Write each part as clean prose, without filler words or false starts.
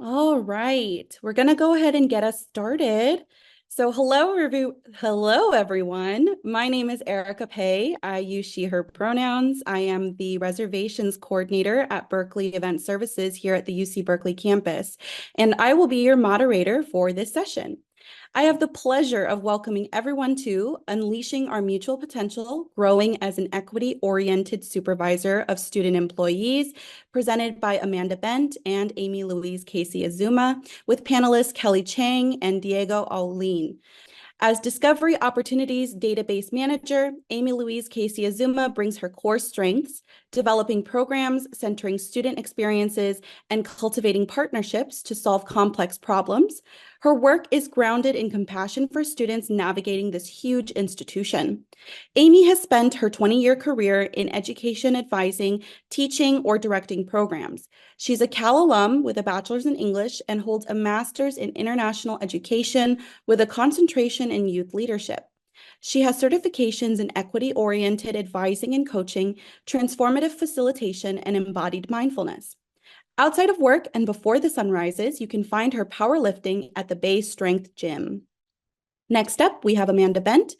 All right, we're going to go ahead and get us started. So hello everyone. My name is Erica Pei. I use she, her pronouns. I am the reservations coordinator at Berkeley Event Services here at the UC Berkeley campus, and I will be your moderator for this session. I have the pleasure of welcoming everyone to Unleashing Our Mutual Potential, Growing as an Equity-Oriented Supervisor of Student Employees, presented by Amanda Bent and Amy Louise Casey Azuma, with panelists Kelly Chang and Diego Aulin. As Discovery Opportunities Database Manager, Amy Louise Casey Azuma brings her core strengths, developing programs centering student experiences and cultivating partnerships to solve complex problems. Her work is grounded in compassion for students navigating this huge institution. Amy has spent her 20-year career in education advising, teaching, or directing programs. She's a Cal alum with a bachelor's in English and holds a master's in international education with a concentration in youth leadership. She has certifications in equity-oriented advising and coaching, transformative facilitation, and embodied mindfulness. Outside of work and before the sun rises, you can find her powerlifting at the Bay Strength Gym. Next up, we have Amanda Bent.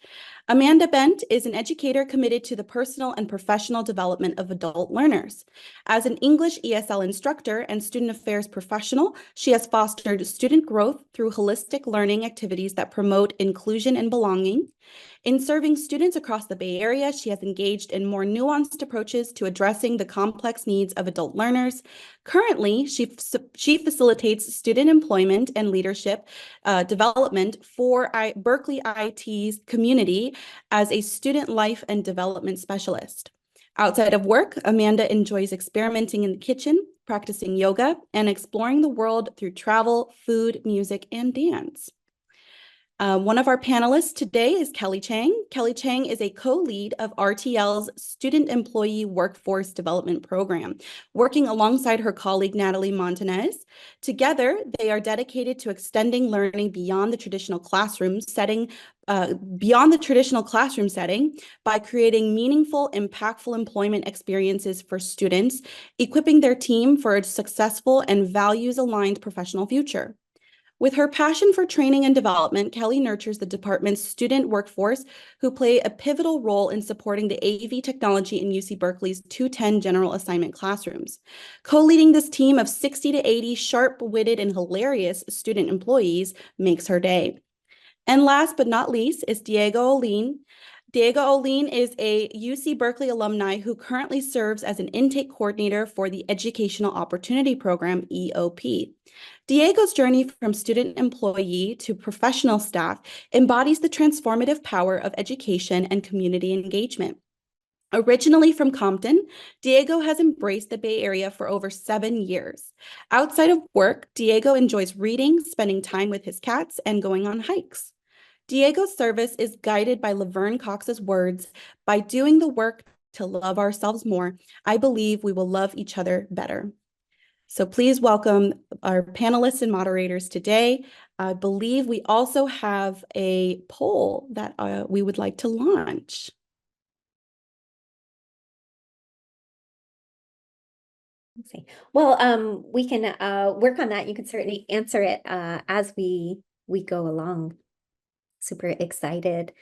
Amanda Bent is an educator committed to the personal and professional development of adult learners. As an English ESL instructor and student affairs professional, she has fostered student growth through holistic learning activities that promote inclusion and belonging. In serving students across the Bay Area, she has engaged in more nuanced approaches to addressing the complex needs of adult learners. Currently, she facilitates student employment and leadership development for Berkeley IT's community as a student life and development specialist. Outside of work, Amanda enjoys experimenting in the kitchen, practicing yoga, and exploring the world through travel, food, music, and dance. One of our panelists today is Kelly Chang. Kelly Chang is a co-lead of RTL's Student Employee Workforce Development Program, working alongside her colleague Natalie Montanez. Together, they are dedicated to extending learning beyond the traditional classroom setting by creating meaningful, impactful employment experiences for students, equipping their team for a successful and values-aligned professional future. With her passion for training and development, Kelly nurtures the department's student workforce who play a pivotal role in supporting the AV technology in UC Berkeley's 210 general assignment classrooms. Co-leading this team of 60 to 80 sharp-witted and hilarious student employees makes her day. And last but not least is Diego Aulin. Diego Aulin is a UC Berkeley alumni who currently serves as an intake coordinator for the Educational Opportunity Program, EOP. Diego's journey from student employee to professional staff embodies the transformative power of education and community engagement. Originally from Compton, Diego has embraced the Bay Area for over 7 years. Outside of work, Diego enjoys reading, spending time with his cats, and going on hikes. Diego's service is guided by Laverne Cox's words, "By doing the work to love ourselves more, I believe we will love each other better." So please welcome our panelists and moderators today. I believe we also have a poll that we would like to launch. Let's see. Well, we can work on that. You can certainly answer it as we go along. Super excited.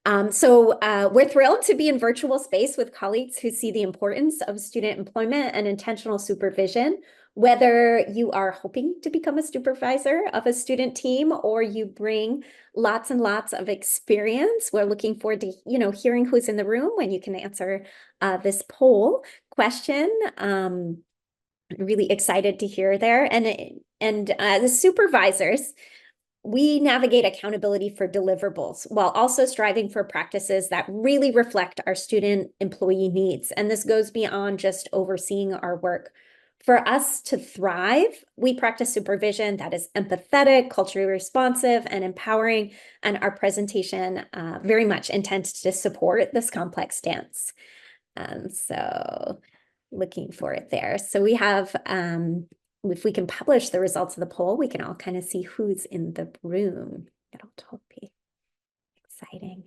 We're thrilled to be in virtual space with colleagues who see the importance of student employment and intentional supervision. Whether you are hoping to become a supervisor of a student team or you bring lots and lots of experience, we're looking forward to hearing who's in the room when you can answer this poll question. Really excited to hear there. And the supervisors, we navigate accountability for deliverables while also striving for practices that really reflect our student employee needs. And this goes beyond just overseeing our work. For us to thrive, we practice supervision that is empathetic, culturally responsive, and empowering, and our presentation very much intends to support this complex dance. So looking for it there. So we have, if we can publish the results of the poll, we can all kind of see who's in the room. It'll totally be exciting.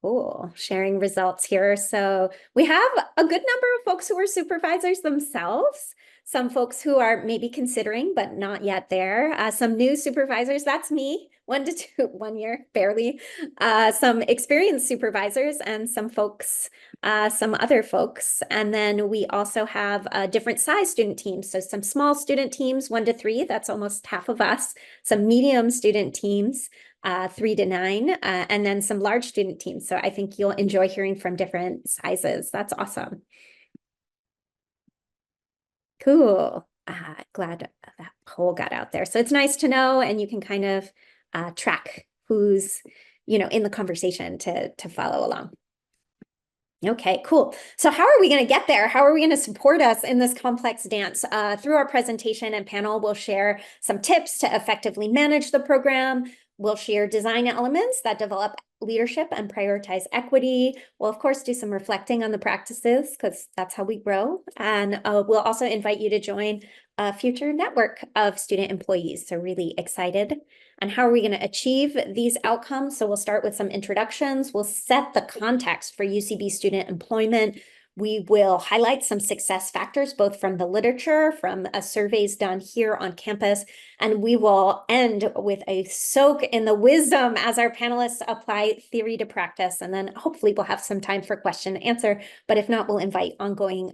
Cool. Sharing results here. So we have a good number of folks who are supervisors themselves. Some folks who are maybe considering, but not yet there. Some new supervisors, that's me, 1 to 2, 1 year, barely. Some experienced supervisors and some folks, some other folks. And then we also have different size student teams. So some small student teams, 1 to 3, that's almost half of us. Some medium student teams, 3 to 9, and then some large student teams. So I think you'll enjoy hearing from different sizes. That's awesome. Cool. Glad that poll got out there. So it's nice to know, and you can kind of track who's, in the conversation to follow along. Okay, cool. So how are we going to get there? How are we going to support us in this complex dance? Through our presentation and panel, we'll share some tips to effectively manage the program. We'll share design elements that develop leadership and prioritize equity. We'll, of course, do some reflecting on the practices because that's how we grow. And we'll also invite you to join a future network of student employees. So really excited. And how are we going to achieve these outcomes? So we'll start with some introductions. We'll set the context for UCB student employment. We will highlight some success factors, both from the literature, from surveys done here on campus, and we will end with a soak in the wisdom as our panelists apply theory to practice. And then hopefully we'll have some time for question and answer, but if not, we'll invite ongoing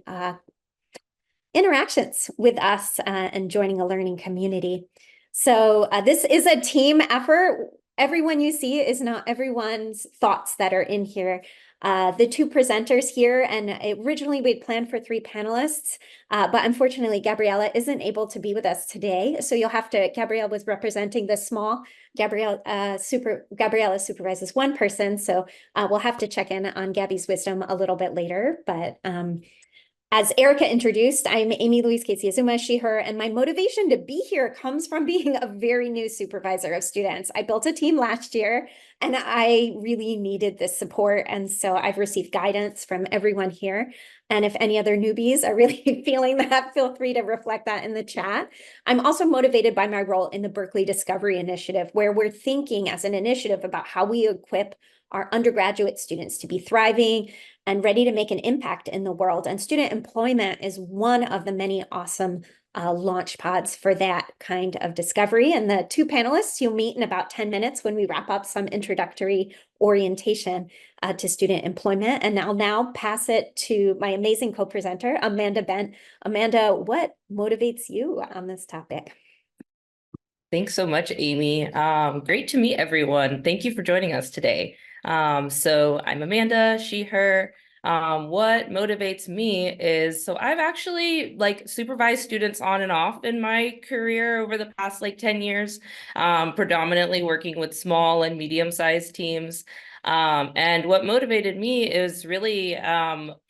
interactions with us and joining a learning community. So this is a team effort. Everyone you see is not everyone's thoughts that are in here. The 2 presenters here, and originally we'd planned for 3 panelists, but unfortunately Gabriela isn't able to be with us today. So you'll have to, Gabriela was representing the small, Gabriela supervises 1 person. So we'll have to check in on Gabby's wisdom a little bit later, but as Erica introduced, I'm Amy Louise Casey Azuma, she, her, and my motivation to be here comes from being a very new supervisor of students. I built a team last year and I really needed this support. And so I've received guidance from everyone here. And if any other newbies are really feeling that, feel free to reflect that in the chat. I'm also motivated by my role in the Berkeley Discovery Initiative, where we're thinking as an initiative about how we equip our undergraduate students to be thriving and ready to make an impact in the world. And student employment is one of the many awesome launch pods for that kind of discovery. And the 2 panelists you'll meet in about 10 minutes when we wrap up some introductory orientation to student employment. And I'll now pass it to my amazing co-presenter, Amanda Bent. Amanda, what motivates you on this topic? Thanks so much, Amy. Great to meet everyone. Thank you for joining us today. So I'm Amanda, she, her. What motivates me is, so I've actually supervised students on and off in my career over the past 10 years, predominantly working with small and medium-sized teams. And what motivated me is really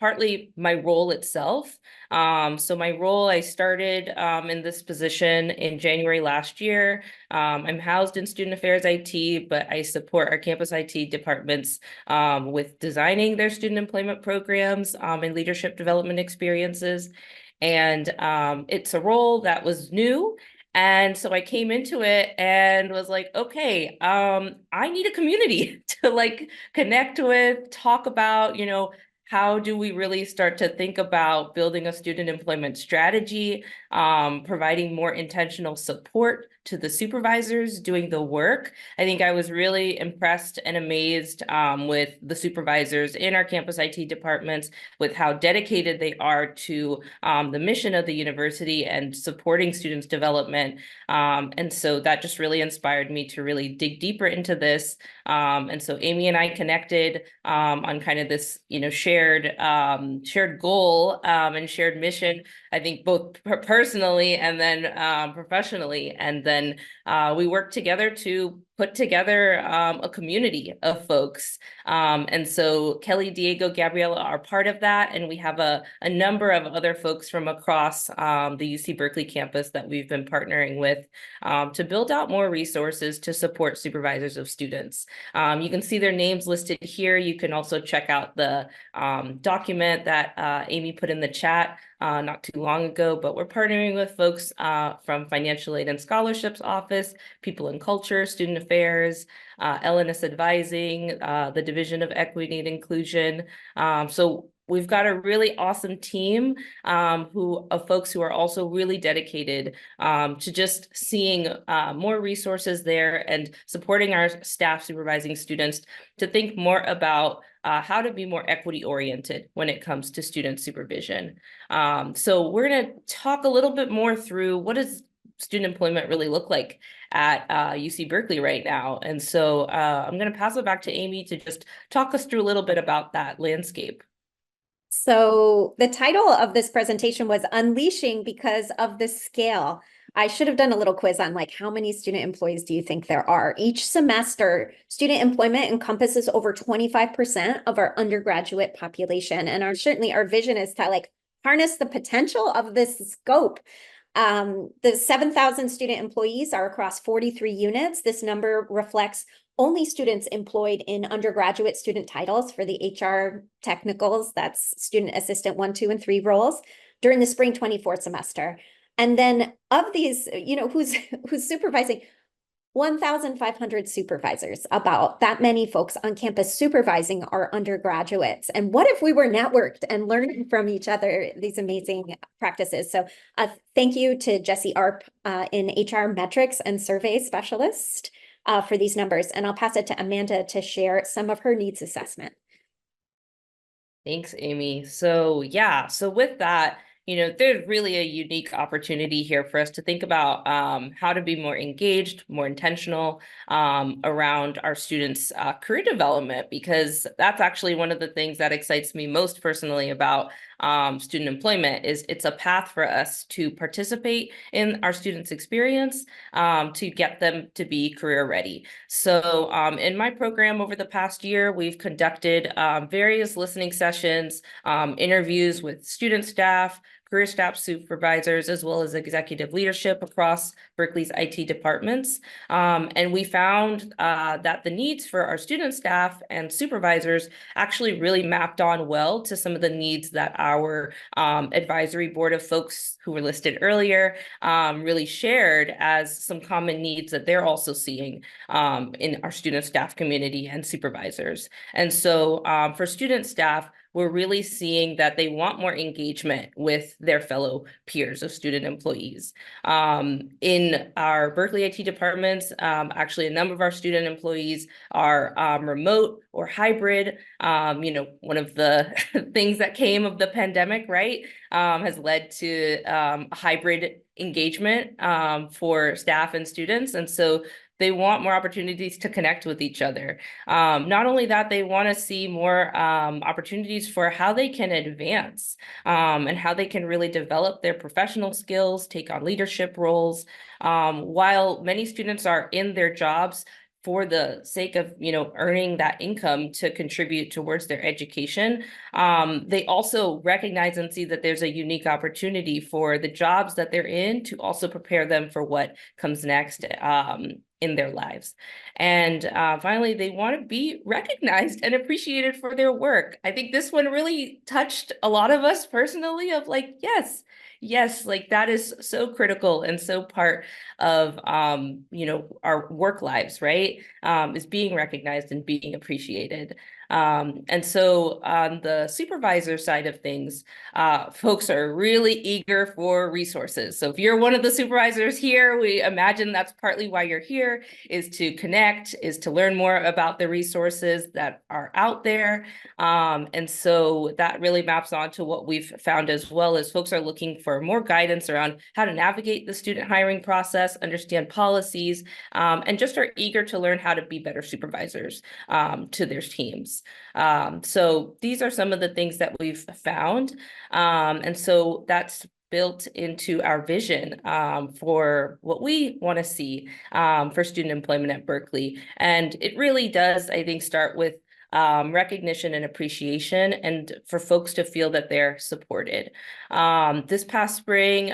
partly my role itself. So my role, I started in this position in January last year. I'm housed in Student Affairs IT, but I support our campus IT departments with designing their student employment programs and leadership development experiences. And it's a role that was new. And so I came into it and was like, okay, I need a community to connect with, talk about, how do we really start to think about building a student employment strategy, providing more intentional support to the supervisors doing the work. I think I was really impressed and amazed with the supervisors in our campus IT departments, with how dedicated they are to the mission of the university and supporting students' development. And so that just really inspired me to really dig deeper into this. And so Amy and I connected on kind of this, shared goal and shared mission, I think both personally and then professionally. And then we worked together to put together a community of folks. And so Kelly, Diego, Gabriela are part of that. And we have a number of other folks from across the UC Berkeley campus that we've been partnering with to build out more resources to support supervisors of students. You can see their names listed here. You can also check out the document that Amy put in the chat not too long ago, but we're partnering with folks from Financial Aid and Scholarships Office, People and Culture, Student Affairs, LNS Advising, the Division of Equity and Inclusion. So we've got a really awesome team of folks who are also really dedicated to just seeing more resources there and supporting our staff supervising students to think more about how to be more equity oriented when it comes to student supervision. So we're going to talk a little bit more through what does student employment really look like at UC Berkeley right now. And so I'm going to pass it back to Amy to just talk us through a little bit about that landscape. So the title of this presentation was Unleashing because of the scale. I should have done a little quiz on like how many student employees do you think there are? Each semester, student employment encompasses over 25% of our undergraduate population. And certainly our vision is to like harness the potential of this scope. The 7,000 student employees are across 43 units. This number reflects only students employed in undergraduate student titles for the HR technicals, that's student assistant 1, 2, and 3 roles during the spring 24 semester. And then of these, who's supervising, 1,500 supervisors, about that many folks on campus supervising our undergraduates. And what if we were networked and learning from each other these amazing practices? So thank you to Jesse Arp in HR metrics and survey specialist for these numbers. And I'll pass it to Amanda to share some of her needs assessment. Thanks, Amy. So yeah, so with that, there's really a unique opportunity here for us to think about how to be more engaged, more intentional around our students' career development, because that's actually one of the things that excites me most personally about student employment is it's a path for us to participate in our students' experience to get them to be career ready. So in my program over the past year, we've conducted various listening sessions, interviews with student staff, career staff supervisors, as well as executive leadership across Berkeley's IT departments. And we found that the needs for our student staff and supervisors actually really mapped on well to some of the needs that our advisory board of folks who were listed earlier really shared as some common needs that they're also seeing in our student staff community and supervisors. And so for student staff, we're really seeing that they want more engagement with their fellow peers of student employees. In our Berkeley IT departments, actually a number of our student employees are remote or hybrid. One of the things that came of the pandemic, right, has led to hybrid engagement for staff and students. And so they want more opportunities to connect with each other. Not only that, they want to see more opportunities for how they can advance and how they can really develop their professional skills, take on leadership roles. While many students are in their jobs for the sake of, earning that income to contribute towards their education, they also recognize and see that there's a unique opportunity for the jobs that they're in to also prepare them for what comes next in their lives. And finally, they want to be recognized and appreciated for their work. I think this one really touched a lot of us personally of like, yes, like that is so critical and so part of, our work lives, right? Is being recognized and being appreciated. And so on the supervisor side of things, folks are really eager for resources. So if you're one of the supervisors here, we imagine that's partly why you're here, is to connect, is to learn more about the resources that are out there. And so that really maps onto what we've found as well, as folks are looking for more guidance around how to navigate the student hiring process, understand policies, and just are eager to learn how to be better supervisors to their teams. So these are some of the things that we've found. And so that's built into our vision for what we want to see for student employment at Berkeley. And it really does, I think, start with recognition and appreciation, and for folks to feel that they're supported. This past spring,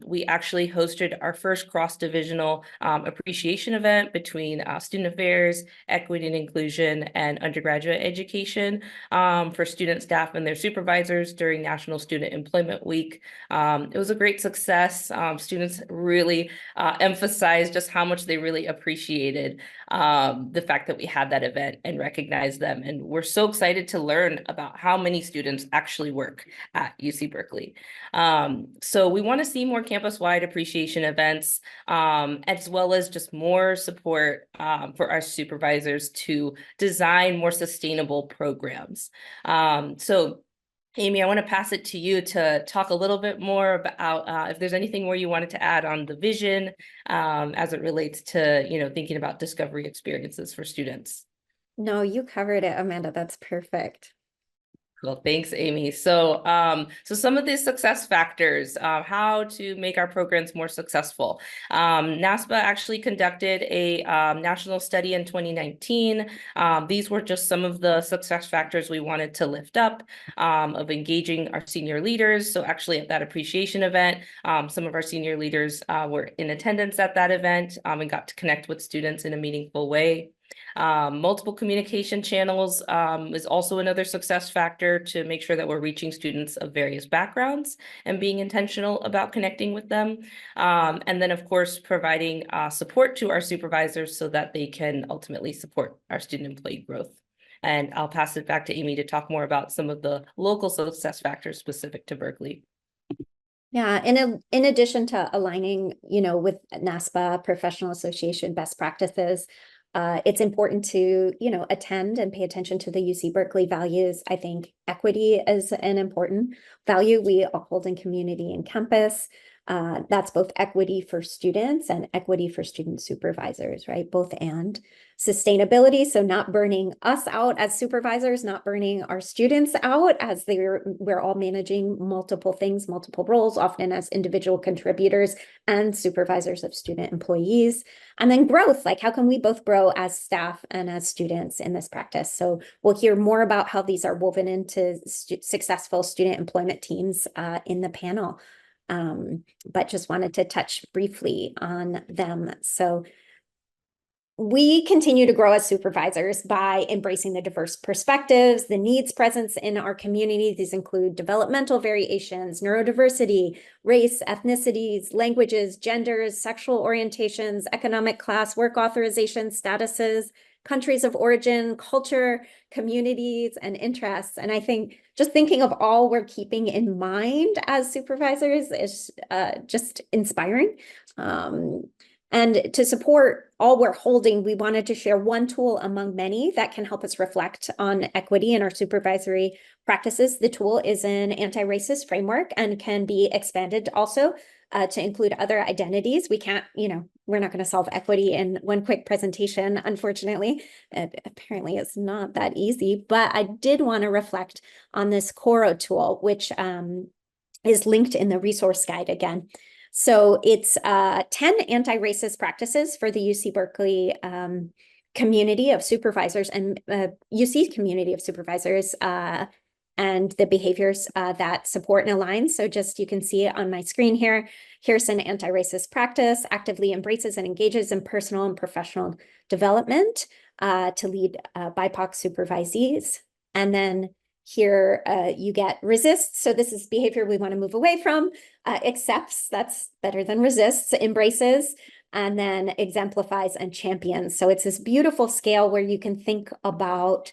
we actually hosted our first cross-divisional appreciation event between student affairs, equity and inclusion, and undergraduate education for student, staff, and their supervisors during National Student Employment Week. It was a great success. Students really emphasized just how much they really appreciated the fact that we had that event and recognized them. And we're so excited to learn about how many students actually work at UC Berkeley. So we want to see more campus-wide appreciation events, as well as just more support for our supervisors to design more sustainable programs. So Amy, I want to pass it to you to talk a little bit more about if there's anything more you wanted to add on the vision as it relates to, thinking about discovery experiences for students. No, you covered it, Amanda. That's perfect. Well, thanks, Amy. So, some of the success factors, how to make our programs more successful. NASPA actually conducted a national study in 2019. These were just some of the success factors we wanted to lift up of engaging our senior leaders. So actually at that appreciation event, some of our senior leaders were in attendance at that event and got to connect with students in a meaningful way. Multiple communication channels is also another success factor to make sure that we're reaching students of various backgrounds and being intentional about connecting with them. And then, of course, providing support to our supervisors so that they can ultimately support our student employee growth. And I'll pass it back to Amy to talk more about some of the local success factors specific to Berkeley. Yeah, in addition to aligning, with NASPA Professional Association best practices, it's important to, attend and pay attention to the UC Berkeley values. I think equity is an important value we uphold in community and campus. That's both equity for students and equity for student supervisors, right? Both and. Sustainability, so not burning us out as supervisors, not burning our students out as we're all managing multiple things, multiple roles, often as individual contributors and supervisors of student employees. And then growth, like how can we both grow as staff and as students in this practice? So we'll hear more about how these are woven into successful student employment teams in the panel. But just wanted to touch briefly on them. So we continue to grow as supervisors by embracing the diverse perspectives, the needs presence in our community. These include developmental variations, neurodiversity, race, ethnicities, languages, genders, sexual orientations, economic class, work authorization statuses, countries of origin, culture, communities, and interests. And I think just thinking of all we're keeping in mind as supervisors is just inspiring. And to support all we're holding, we wanted to share one tool among many that can help us reflect on equity in our supervisory practices. The tool is an anti-racist framework and can be expanded also to include other identities. We can't, we're not going to solve equity in one quick presentation, unfortunately. Apparently, it's not that easy, but I did want to reflect on this Coro tool, which is linked in the resource guide again. So it's 10 anti-racist practices for the UC Berkeley community of supervisors and UC community of supervisors and the behaviors that support and align. So just you can see it on my screen here. Here's an anti-racist practice, actively embraces and engages in personal and professional development to lead BIPOC supervisees. And then here you get resists. So this is behavior we want to move away from. Accepts, that's better than resists, embraces, and then exemplifies and champions. So it's this beautiful scale where you can think about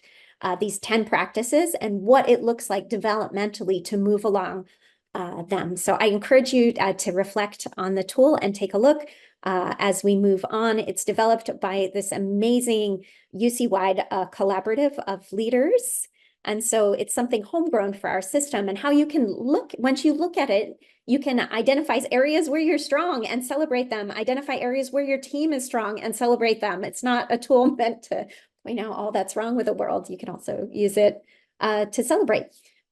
these 10 practices and what it looks like developmentally to move along them. So I encourage you to reflect on the tool and take a look as we move on. It's developed by this amazing UC-wide collaborative of leaders. And so it's something homegrown for our system, and how you can look, once you look at it, you can identify areas where you're strong and celebrate them, identify areas where your team is strong and celebrate them. It's not a tool meant to point out all that's wrong with the world. You can also use it to celebrate.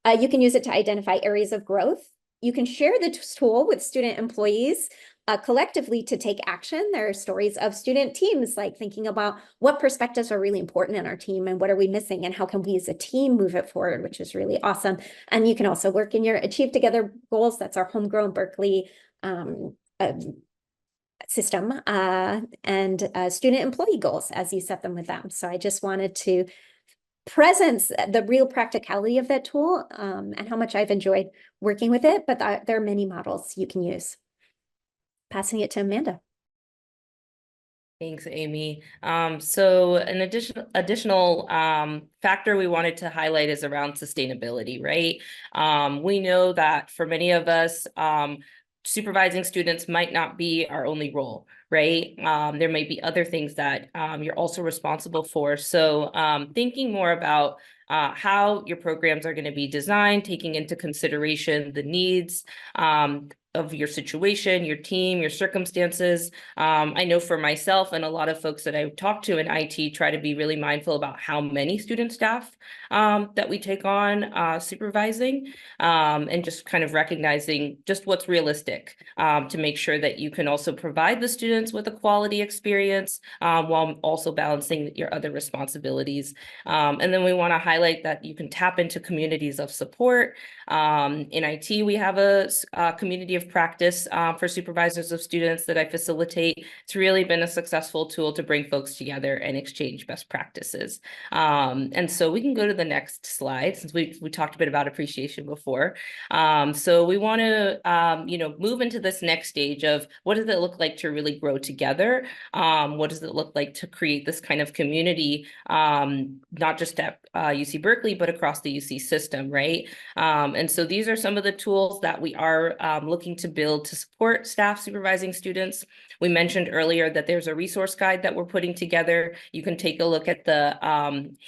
You can use it to identify areas of growth. You can share the tool with student employees, collectively to take action. There are stories of student teams, like thinking about what perspectives are really important in our team and what are we missing and how can we as a team move it forward, which is really awesome. And you can also work in your Achieve Together goals. That's our homegrown Berkeley system, and student employee goals as you set them with them. So I just wanted to presence the real practicality of that tool, and how much I've enjoyed working with it, but there are many models you can use. Passing it to Amanda. Thanks, Amy. So an additional factor we wanted to highlight is around sustainability, right? We know that for many of us, supervising students might not be our only role, right? There may be other things that you're also responsible for. So thinking more about how your programs are going to be designed, taking into consideration the needs of your situation, your team, your circumstances. I know for myself and a lot of folks that I've talked to in IT try to be really mindful about how many student staff that we take on supervising, and just kind of recognizing just what's realistic to make sure that you can also provide the students with a quality experience while also balancing your other responsibilities. And then we want to highlight that you can tap into communities of support. In IT, we have a community of practice for supervisors of students that I facilitate. It's really been a successful tool to bring folks together and exchange best practices. And so we can go to the next slide since we talked a bit about appreciation before. So we want to move into this next stage of what does it look like to really grow together? What does it look like to create this kind of community, not just at UC Berkeley, but across the UC system, right? And so these are some of the tools that we are looking to build to support staff supervising students. We mentioned earlier that there's a resource guide that we're putting together. You can take a look at the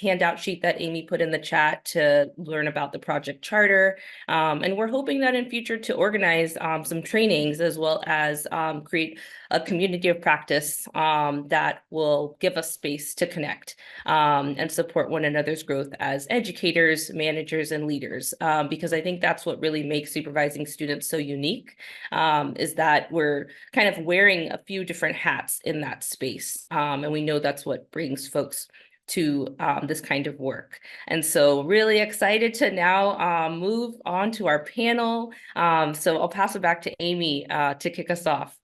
handout sheet that Amy put in the chat to learn about the project charter. And we're hoping that in future to organize some trainings as well as create a community of practice that will give us space to connect and support one another's growth as educators, managers, and leaders. Because I think that's what really makes supervising students so unique, is that we're kind of wearing a few different hats in that space. And we know that's what brings folks to this kind of work. And so really excited to now move on to our panel. So I'll pass it back to Amy to kick us off.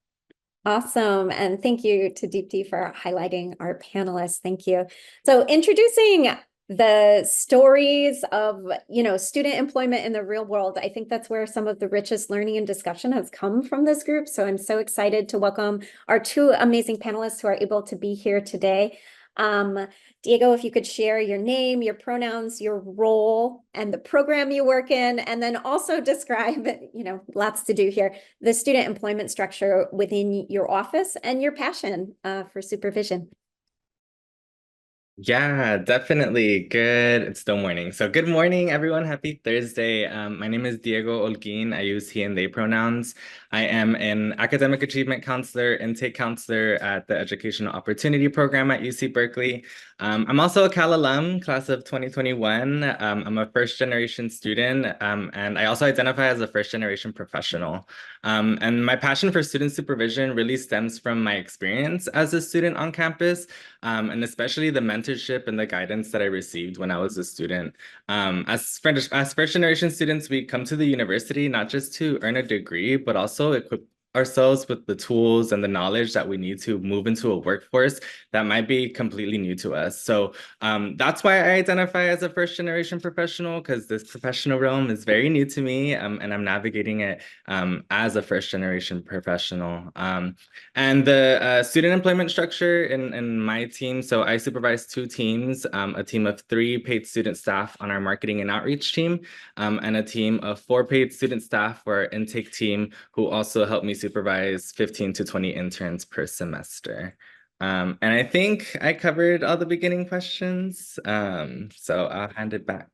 Awesome. And thank you to Deepti for highlighting our panelists. Thank you. So introducing the stories of, student employment in the real world. I think that's where some of the richest learning and discussion has come from this group. So I'm so excited to welcome our two amazing panelists who are able to be here today. Diego, if you could share your name, your pronouns, your role, and the program you work in, and then also describe, lots to do here, the student employment structure within your office and your passion for supervision. Yeah, definitely. It's still morning. So good morning, everyone. Happy Thursday. My name is Diego Holguin. I use he and they pronouns. I am an academic achievement counselor, intake counselor at the Educational Opportunity Program at UC Berkeley. I'm also a Cal alum, class of 2021. I'm a first generation student, and I also identify as a first generation professional. And my passion for student supervision really stems from my experience as a student on campus, and especially the mentorship and the guidance that I received when I was a student. As first generation students, we come to the university not just to earn a degree, but also equip ourselves with the tools and the knowledge that we need to move into a workforce that might be completely new to us. So that's why I identify as a first generation professional, because this professional realm is very new to me, and I'm navigating it as a first generation professional. And the student employment structure in my team, so I supervise two teams, a team of 3 paid student staff on our marketing and outreach team, and a team of 4 paid student staff for our intake team, who also help me supervise 15 to 20 interns per semester. And I think I covered all the beginning questions, so I'll hand it back.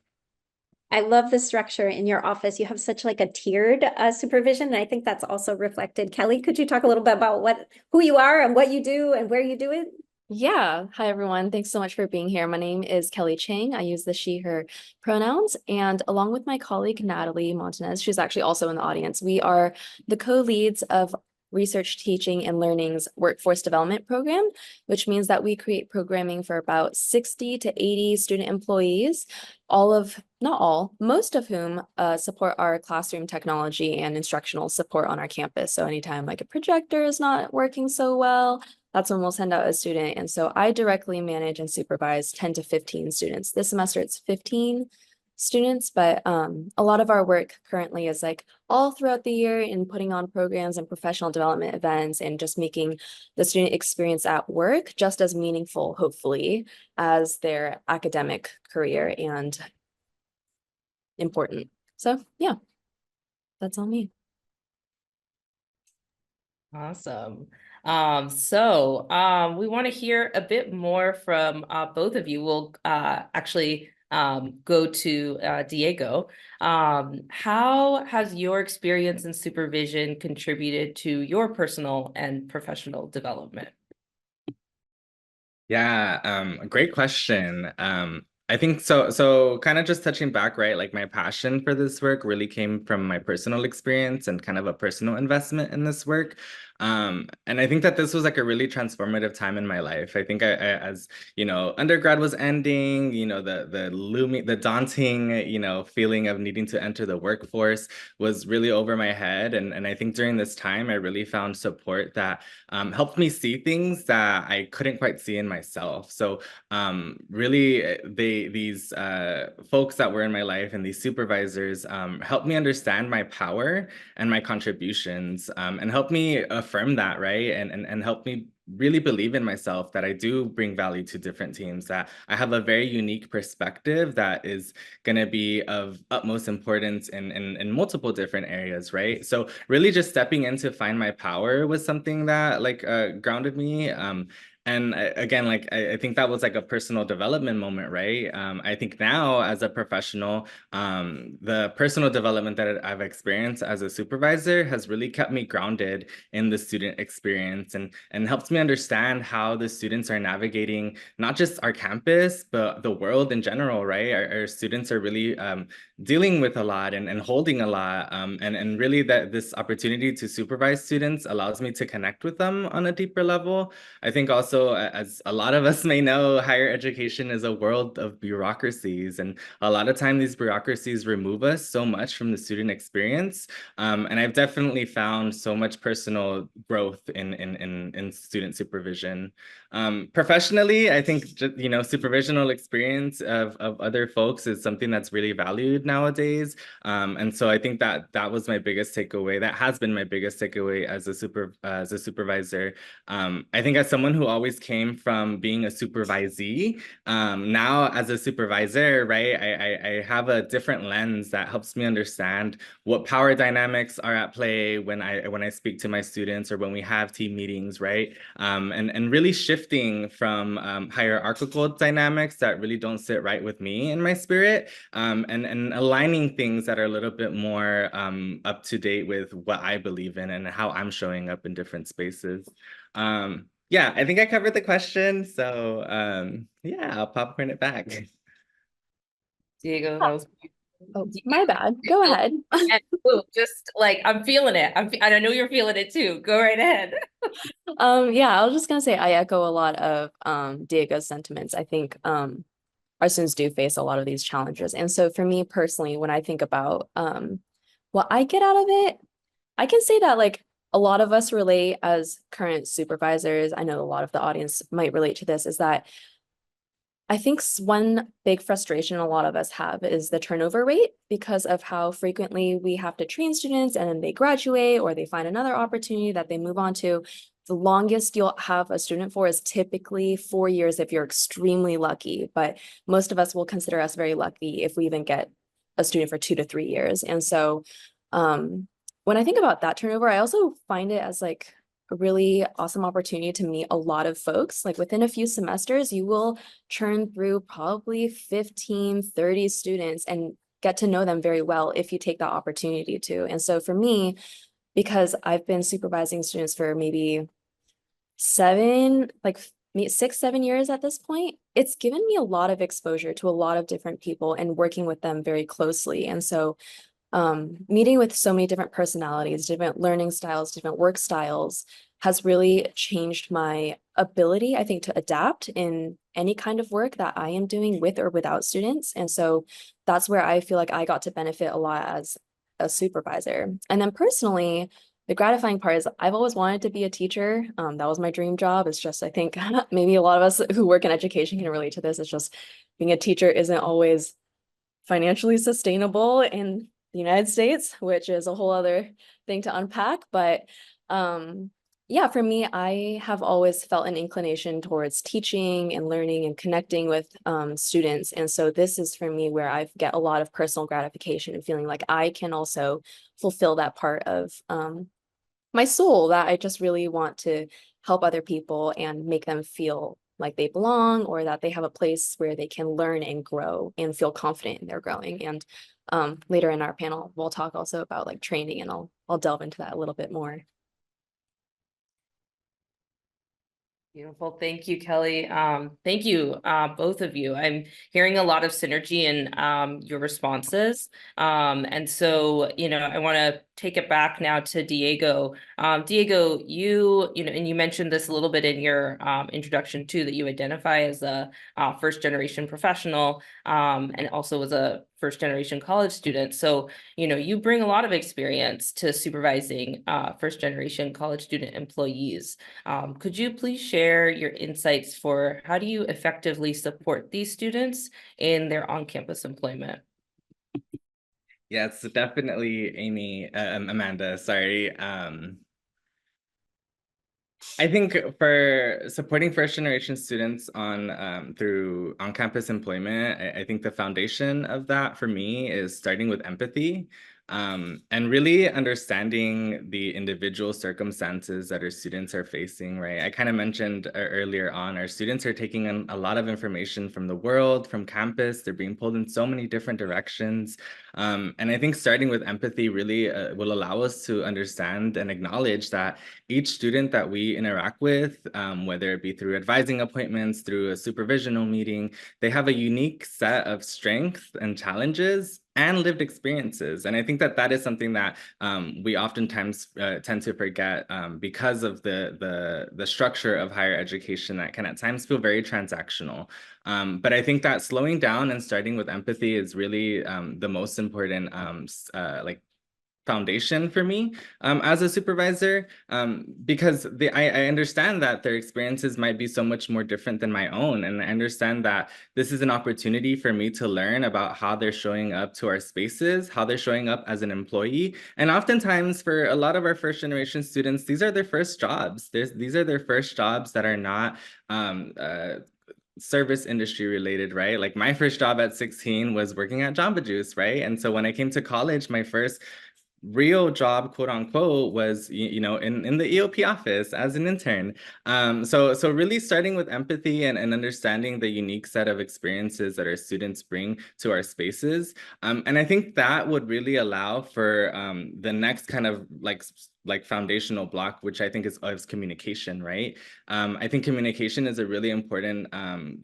I love the structure in your office. You have such like a tiered supervision. And I think that's also reflected. Kelly, could you talk a little bit about who you are and what you do and where you do it? Yeah. Hi, everyone. Thanks so much for being here. My name is Kelly Chang. I use the she, her pronouns. And along with my colleague, Natalie Montanez, she's actually also in the audience, we are the co-leads of Research, Teaching, and Learning's workforce development program, which means that we create programming for about 60 to 80 student employees, most of whom support our classroom technology and instructional support on our campus. So anytime like a projector is not working so well, that's when we'll send out a student. And so I directly manage and supervise 10 to 15 students. This semester it's 15 students, but a lot of our work currently is like all throughout the year in putting on programs and professional development events and just making the student experience at work just as meaningful, hopefully, as their academic career and important. So yeah, that's all me. Awesome. We want to hear a bit more from both of you. We'll actually go to Diego. How has your experience in supervision contributed to your personal and professional development? Yeah, great question. I think so kind of just touching back, right? Like my passion for this work really came from my personal experience and kind of a personal investment in this work. And I think that this was like a really transformative time in my life. I think as undergrad was ending, the daunting, feeling of needing to enter the workforce was really over my head. And I think during this time, I really found support that helped me see things that I couldn't quite see in myself. So really, these folks that were in my life and these supervisors helped me understand my power and my contributions and helped me affirm that, right? And help me really believe in myself that I do bring value to different teams, that I have a very unique perspective that is going to be of utmost importance in multiple different areas, right? So really just stepping in to find my power was something that grounded me. And again, I think that was like a personal development moment, right? I think now as a professional, the personal development that I've experienced as a supervisor has really kept me grounded in the student experience and helps me understand how the students are navigating not just our campus, but the world in general, right? Our students are really dealing with a lot and holding a lot. And really that this opportunity to supervise students allows me to connect with them on a deeper level. I think also, as a lot of us may know, higher education is a world of bureaucracies. And a lot of time these bureaucracies remove us so much from the student experience. And I've definitely found so much personal growth in student supervision. Professionally, I think, supervisional experience of other folks is something that's really valued nowadays. And so I think that was my biggest takeaway. That has been my biggest takeaway as a supervisor. I think as someone who always came from being a supervisee, now as a supervisor, right, I have a different lens that helps me understand what power dynamics are at play when I speak to my students or when we have team meetings, right? And really shifting from hierarchical dynamics that really don't sit right with me in my spirit, and aligning things that are a little bit more up to date with what I believe in and how I'm showing up in different spaces. Yeah, I think I covered the question. So yeah, I'll popcorn it back. Diego, that was Oh, my bad. Go ahead. just like I'm feeling it. I know you're feeling it too. Go right ahead. Yeah, I was just gonna say I echo a lot of Diego's sentiments. I think our students do face a lot of these challenges. And so for me personally, when I think about what I get out of it, I can say that like a lot of us relate as current supervisors. I know a lot of the audience might relate to this, is that I think one big frustration a lot of us have is the turnover rate, because of how frequently we have to train students and then they graduate or they find another opportunity that they move on to. The longest you'll have a student for is typically 4 years if you're extremely lucky, but most of us will consider us very lucky if we even get a student for 2 to 3 years. And so when I think about that turnover, I also find it as like a really awesome opportunity to meet a lot of folks. Like within a few semesters, you will churn through probably 15, 30 students and get to know them very well if you take that opportunity to. And so for me, because I've been supervising students for maybe 6, 7 years at this point, it's given me a lot of exposure to a lot of different people and working with them very closely. And so meeting with so many different personalities, different learning styles, different work styles has really changed my ability, I think, to adapt in any kind of work that I am doing with or without students. And so that's where I feel like I got to benefit a lot as a supervisor. And then personally, the gratifying part is I've always wanted to be a teacher. That was my dream job. It's just, I think maybe a lot of us who work in education can relate to this. It's just being a teacher isn't always financially sustainable in the United States, which is a whole other thing to unpack. But yeah, for me, I have always felt an inclination towards teaching and learning and connecting with students. And so this is for me where I get a lot of personal gratification and feeling like I can also fulfill that part of my soul, that I just really want to help other people and make them feel like they belong, or that they have a place where they can learn and grow and feel confident in their growing. And later in our panel, we'll talk also about like training, and I'll delve into that a little bit more. Beautiful. Thank you, Kelly. Thank you, both of you. I'm hearing a lot of synergy in your responses. And so, I want to take it back now to Diego. Diego, and you mentioned this a little bit in your introduction too, that you identify as a first generation professional and also as a first generation college student. So, you bring a lot of experience to supervising first generation college student employees. Could you please share your insights for how do you effectively support these students in their on-campus employment? Yes, definitely, Amanda, sorry. I think for supporting first generation students through on-campus employment, I think the foundation of that for me is starting with empathy. And really understanding the individual circumstances that our students are facing, right? I kind of mentioned earlier on, our students are taking in a lot of information from the world, from campus. They're being pulled in so many different directions. And I think starting with empathy really will allow us to understand and acknowledge that each student that we interact with, whether it be through advising appointments, through a supervisional meeting, they have a unique set of strengths and challenges and lived experiences. And I think that that is something that we oftentimes tend to forget because of the structure of higher education that can at times feel very transactional. But I think that slowing down and starting with empathy is really the most important foundation for me as a supervisor, because I understand that their experiences might be so much more different than my own. And I understand that this is an opportunity for me to learn about how they're showing up to our spaces, how they're showing up as an employee. And oftentimes for a lot of our first generation students, these are their first jobs. These are their first jobs that are not service industry related, right? Like my first job at 16 was working at Jamba Juice, right? And so when I came to college, my first real job, quote unquote, was in the EOP office as an intern. So really starting with empathy and understanding the unique set of experiences that our students bring to our spaces. And I think that would really allow for the next kind of like foundational block, which I think is communication, right? I think communication is a really important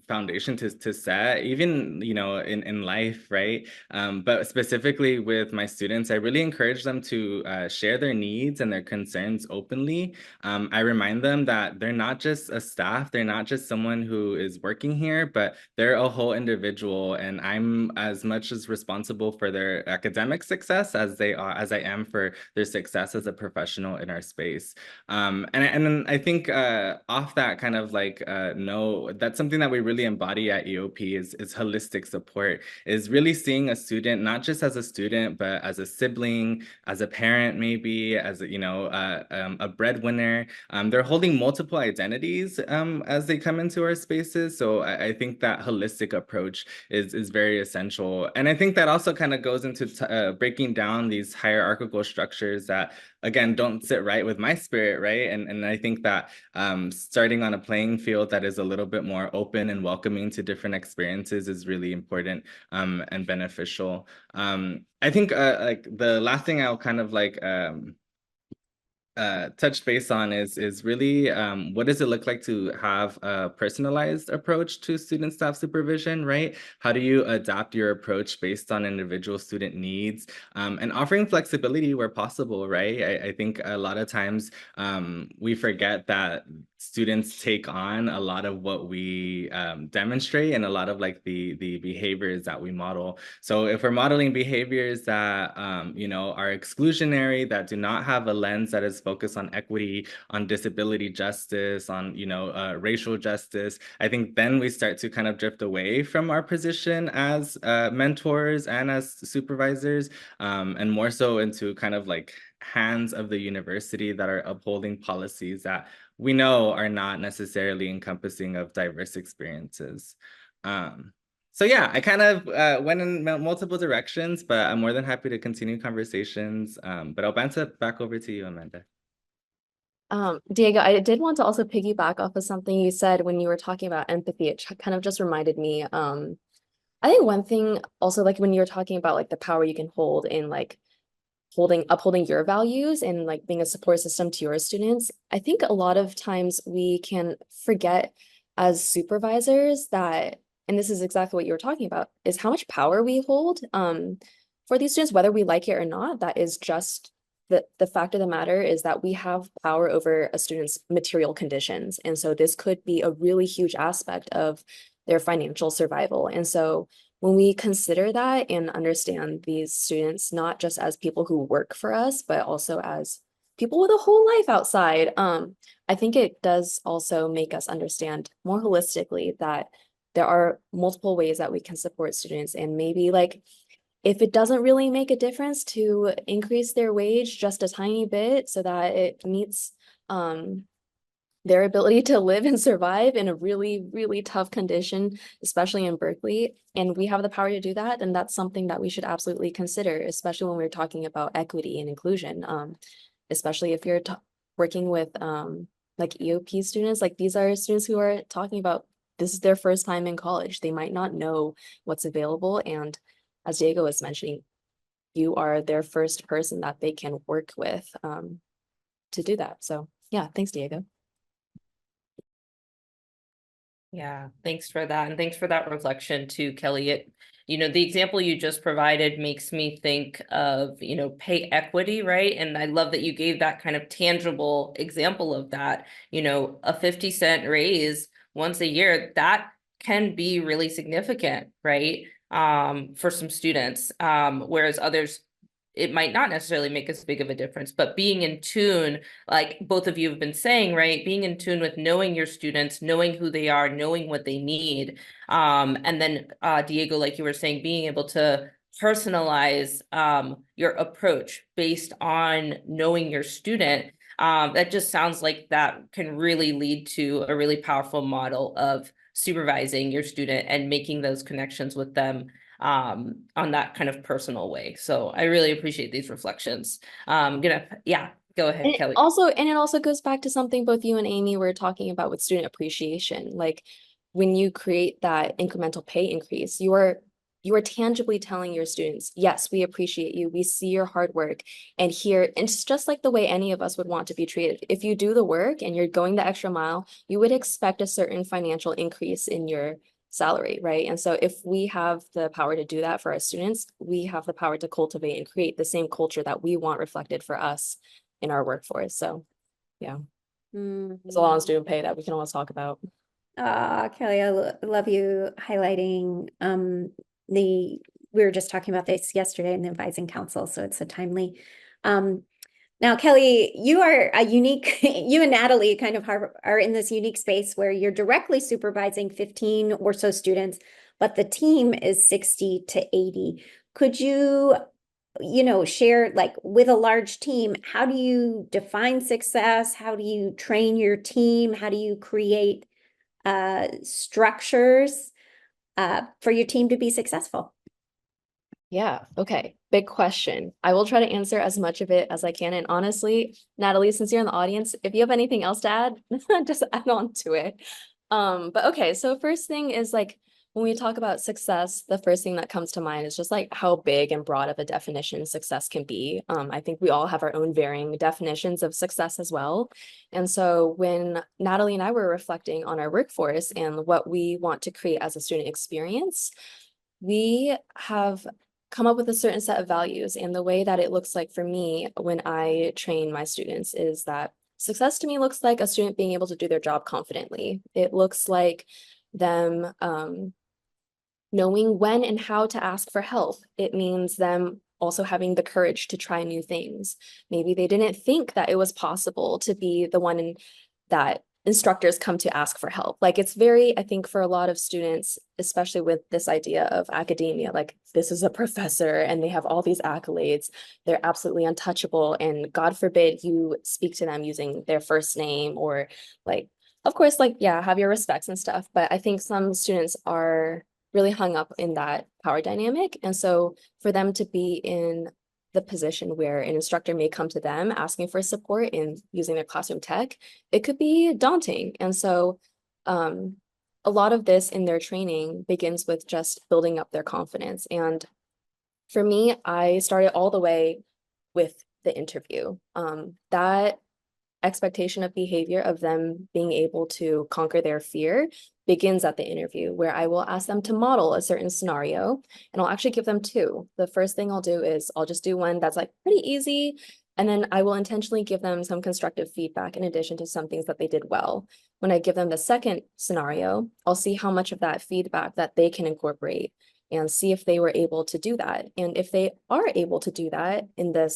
foundation to set, even in life, right? But specifically with my students, I really encourage them to share their needs and their concerns openly. I remind them that they're not just a staff, they're not just someone who is working here, but they're a whole individual, and I'm as much as responsible for their academic success as I am for their success as a professional in our space. And I think off that kind of no, that's something that we really embody at EOP is holistic support, is really seeing a student not just as a student, but as a sibling, as a parent, maybe as a breadwinner. They're holding multiple identities as they come into our spaces. So I think that holistic approach is very essential. And I think that also kind of goes into breaking down these hierarchical structures that, again, don't sit right with my spirit, right? And I think that starting on a playing field that is a little bit more open and welcoming to different experiences is really important and beneficial. I think the last thing I'll kind of touch base on is really what does it look like to have a personalized approach to student staff supervision, right? How do you adapt your approach based on individual student needs, and offering flexibility where possible, right? I think a lot of times we forget that students take on a lot of what we demonstrate and a lot of like the behaviors that we model. So if we're modeling behaviors that you know, are exclusionary, that do not have a lens that is focused on equity, on disability justice, on, you know, racial justice, I think then we start to kind of drift away from our position as mentors and as supervisors, and more so into kind of like hands of the university that are upholding policies that we know are not necessarily encompassing of diverse experiences. So yeah, I kind of went in multiple directions, but I'm more than happy to continue conversations. But I'll bounce it back over to you, Amanda. Diego, I did want to also piggyback off of something you said when you were talking about empathy. It kind of just reminded me, I think one thing also, like when you're talking about like the power you can hold in like upholding your values and like being a support system to your students, I think a lot of times we can forget as supervisors that, and this is exactly what you were talking about, is how much power we hold for these students, whether we like it or not. That is just the fact of the matter is that we have power over a student's material conditions. And so this could be a really huge aspect of their financial survival. And so when we consider that and understand these students, not just as people who work for us, but also as people with a whole life outside, I think it does also make us understand more holistically that there are multiple ways that we can support students. And maybe like, if it doesn't really make a difference to increase their wage just a tiny bit so that it meets their ability to live and survive in a really, really tough condition, especially in Berkeley, and we have the power to do that, then that's something that we should absolutely consider, especially when we're talking about equity and inclusion, especially if you're working with like EOP students. Like these are students who are talking about this is their first time in college. They might not know what's available, and as Diego was mentioning, you are their first person that they can work with to do that. So yeah, thanks, Diego. Yeah, thanks for that. And thanks for that reflection too, Kelly. You know, the example you just provided makes me think of, you know, pay equity, right? And I love that you gave that kind of tangible example of that. You know, a 50-cent raise once a year, that can be really significant, right? For some students, whereas others, it might not necessarily make as big of a difference, but being in tune, like both of you have been saying, right? Being in tune with knowing your students, knowing who they are, knowing what they need. And then Diego, like you were saying, being able to personalize your approach based on knowing your student. That just sounds like that can really lead to a really powerful model of supervising your student and making those connections with them on that kind of personal way. So I really appreciate these reflections. Yeah, go ahead, And Kelly. it also goes back to something both you and Amy were talking about with student appreciation. Like when you create that incremental pay increase, you are tangibly telling your students, yes, we appreciate you. We see your hard work. And here, and it's just like the way any of us would want to be treated. If you do the work and you're going the extra mile, you would expect a certain financial increase in your salary, right? And so if we have the power to do that for our students, we have the power to cultivate and create the same culture that we want reflected for us in our workforce. So yeah, there's a lot on student pay that we can always talk about. Kelly, I love you highlighting we were just talking about this yesterday in the advising council, so it's so timely. Now, Kelly, you are a unique, you and Natalie kind of are in this unique space where you're directly supervising 15 or so students, but the team is 60 to 80. Could you share, like with a large team, how do you define success? How do you train your team? How do you create structures for your team to be successful? Yeah, okay. Big question. I will try to answer as much of it as I can. And honestly, Natalie, since you're in the audience, if you have anything else to add, just add on to it. But okay, so first thing is like when we talk about success, the first thing that comes to mind is just like how big and broad of a definition success can be. I think we all have our own varying definitions of success as well. And so when Natalie and I were reflecting on our workforce and what we want to create as a student experience, we have come up with a certain set of values. And the way that it looks like for me when I train my students is that success to me looks like a student being able to do their job confidently. It looks like them knowing when and how to ask for help. It means them also having the courage to try new things. Maybe they didn't think that it was possible to be the one that instructors come to ask for help. Like it's very, I think for a lot of students, especially with this idea of academia, like this is a professor and they have all these accolades, they're absolutely untouchable. And God forbid you speak to them using their first name or like, of course, like, yeah, have your respects and stuff. But I think some students are really hung up in that power dynamic. And so for them to be in the position where an instructor may come to them asking for support in using their classroom tech, it could be daunting. And so a lot of this in their training begins with just building up their confidence. And for me, I started all the way with the interview. That expectation of behavior of them being able to conquer their fear begins at the interview, where I will ask them to model a certain scenario, and I'll actually give them two. The first thing I'll do is I'll just do one that's like pretty easy, and then I will intentionally give them some constructive feedback in addition to some things that they did well. When I give them the second scenario, I'll see how much of that feedback that they can incorporate and see if they were able to do that. And if they are able to do that on their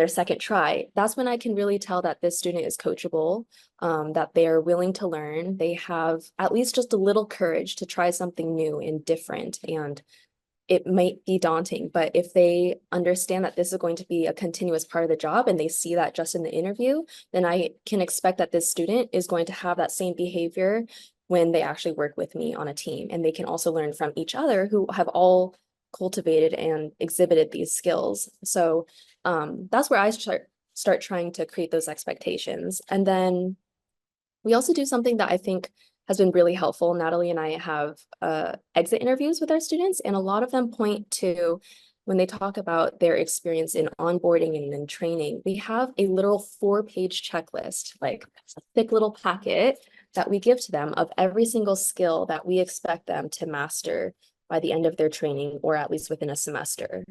second try, that's when I can really tell that this student is coachable, that they are willing to learn. They have at least just a little courage to try something new and different. And it might be daunting, but if they understand that this is going to be a continuous part of the job and they see that just in the interview, then I can expect that this student is going to have that same behavior when they actually work with me on a team. And they can also learn from each other who have all cultivated and exhibited these skills. So that's where I start trying to create those expectations. And then we also do something that I think has been really helpful. Natalie and I have exit interviews with our students, and a lot of them point to when they talk about their experience in onboarding and in training, we have a literal 4-page checklist, like a thick little packet that we give to them of every single skill that we expect them to master by the end of their training, or at least within a semester.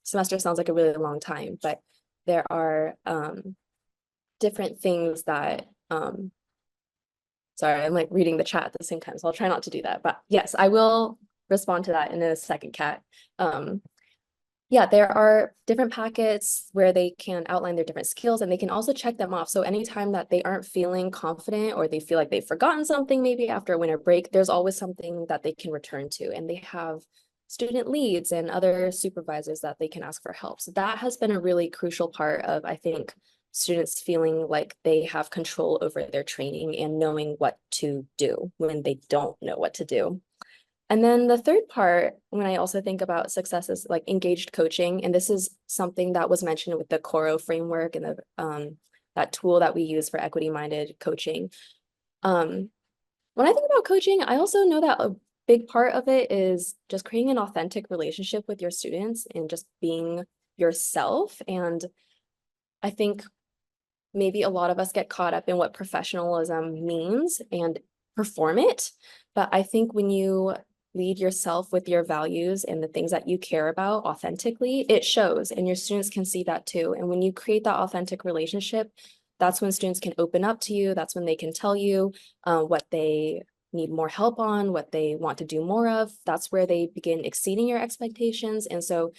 Semester sounds like a really long time, but there are different things that, sorry, I'm like reading the chat at the same time, so I'll try not to do that. But yes, I will respond to that in a second, Kat. Yeah, there are different packets where they can outline their different skills and they can also check them off. So anytime that they aren't feeling confident or they feel like they've forgotten something, maybe after a winter break, there's always something that they can return to. And they have student leads and other supervisors that they can ask for help. So that has been a really crucial part of, I think, students feeling like they have control over their training and knowing what to do when they don't know what to do. And then the third part, when I also think about success, is like engaged coaching. And this is something that was mentioned with the Coro framework and the that tool that we use for equity-minded coaching. When I think about coaching, I also know that a big part of it is just creating an authentic relationship with your students and just being yourself. And I think maybe a lot of us get caught up in what professionalism means and perform it. But I think when you lead yourself with your values and the things that you care about authentically, it shows, and your students can see that too. And when you create that authentic relationship, that's when students can open up to you. That's when they can tell you what they need more help on, what they want to do more of. That's where they begin exceeding your expectations. And so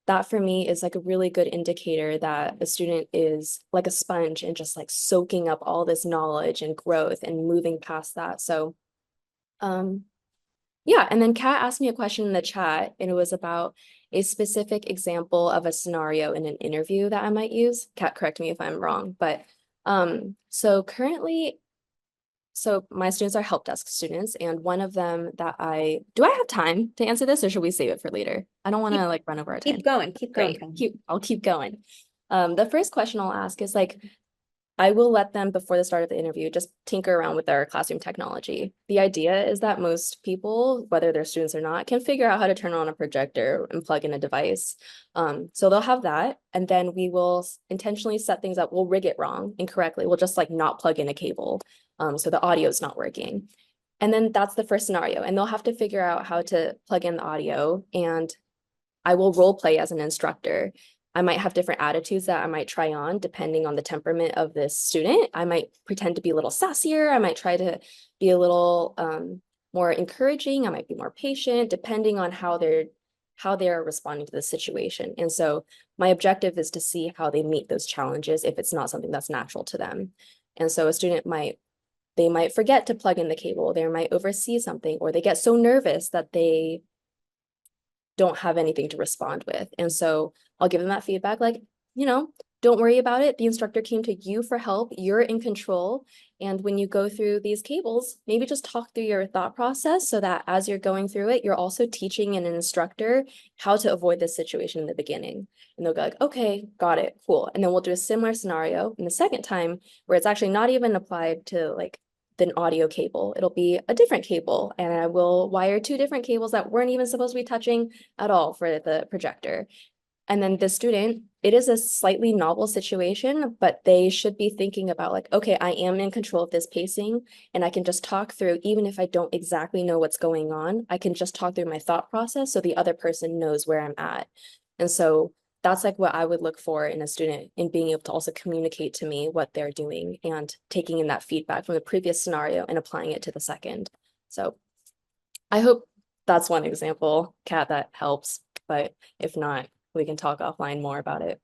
that for me is like a really good indicator that a student is like a sponge and just like soaking up all this knowledge and growth and moving past that. So yeah, and then Kat asked me a question in the chat, and it was about a specific example of a scenario in an interview that I might use. Kat, correct me if I'm wrong, but so currently, so my students are help desk students, and one of them that do I have time to answer this, or should we save it for later? I don't want to like run over our time. Keep going, keep going. Great. I'll keep going. The first question I'll ask is like, I will let them, before the start of the interview, just tinker around with their classroom technology. The idea is that most people, whether they're students or not, can figure out how to turn on a projector and plug in a device. So they'll have that, and then we will intentionally set things up. We'll rig it wrong, incorrectly. We'll just like not plug in a cable, so the audio is not working. And then that's the first scenario, and they'll have to figure out how to plug in the audio, and I will role play as an instructor. I might have different attitudes that I might try on depending on the temperament of this student. I might pretend to be a little sassier. I might try to be a little more encouraging. I might be more patient, depending on how they're responding to the situation. And so my objective is to see how they meet those challenges if it's not something that's natural to them. And so a student might forget to plug in the cable, they might oversee something, or they get so nervous that they don't have anything to respond with. And so I'll give them that feedback, like, don't worry about it. The instructor came to you for help. You're in control. And when you go through these cables, maybe just talk through your thought process so that as you're going through it, you're also teaching an instructor how to avoid this situation in the beginning. And they'll be like, okay, got it, cool. And then we'll do a similar scenario in the second time where it's actually not even applied to like an audio cable. It'll be a different cable, and I will wire 2 different cables that weren't even supposed to be touching at all for the projector. And then the student, it is a slightly novel situation, but they should be thinking about like, okay, I am in control of this pacing, and I can just talk through, even if I don't exactly know what's going on, I can just talk through my thought process so the other person knows where I'm at. And so that's like what I would look for in a student, in being able to also communicate to me what they're doing and taking in that feedback from the previous scenario and applying it to the second. So I hope that's one example, Kat, that helps. But if not, we can talk offline more about it.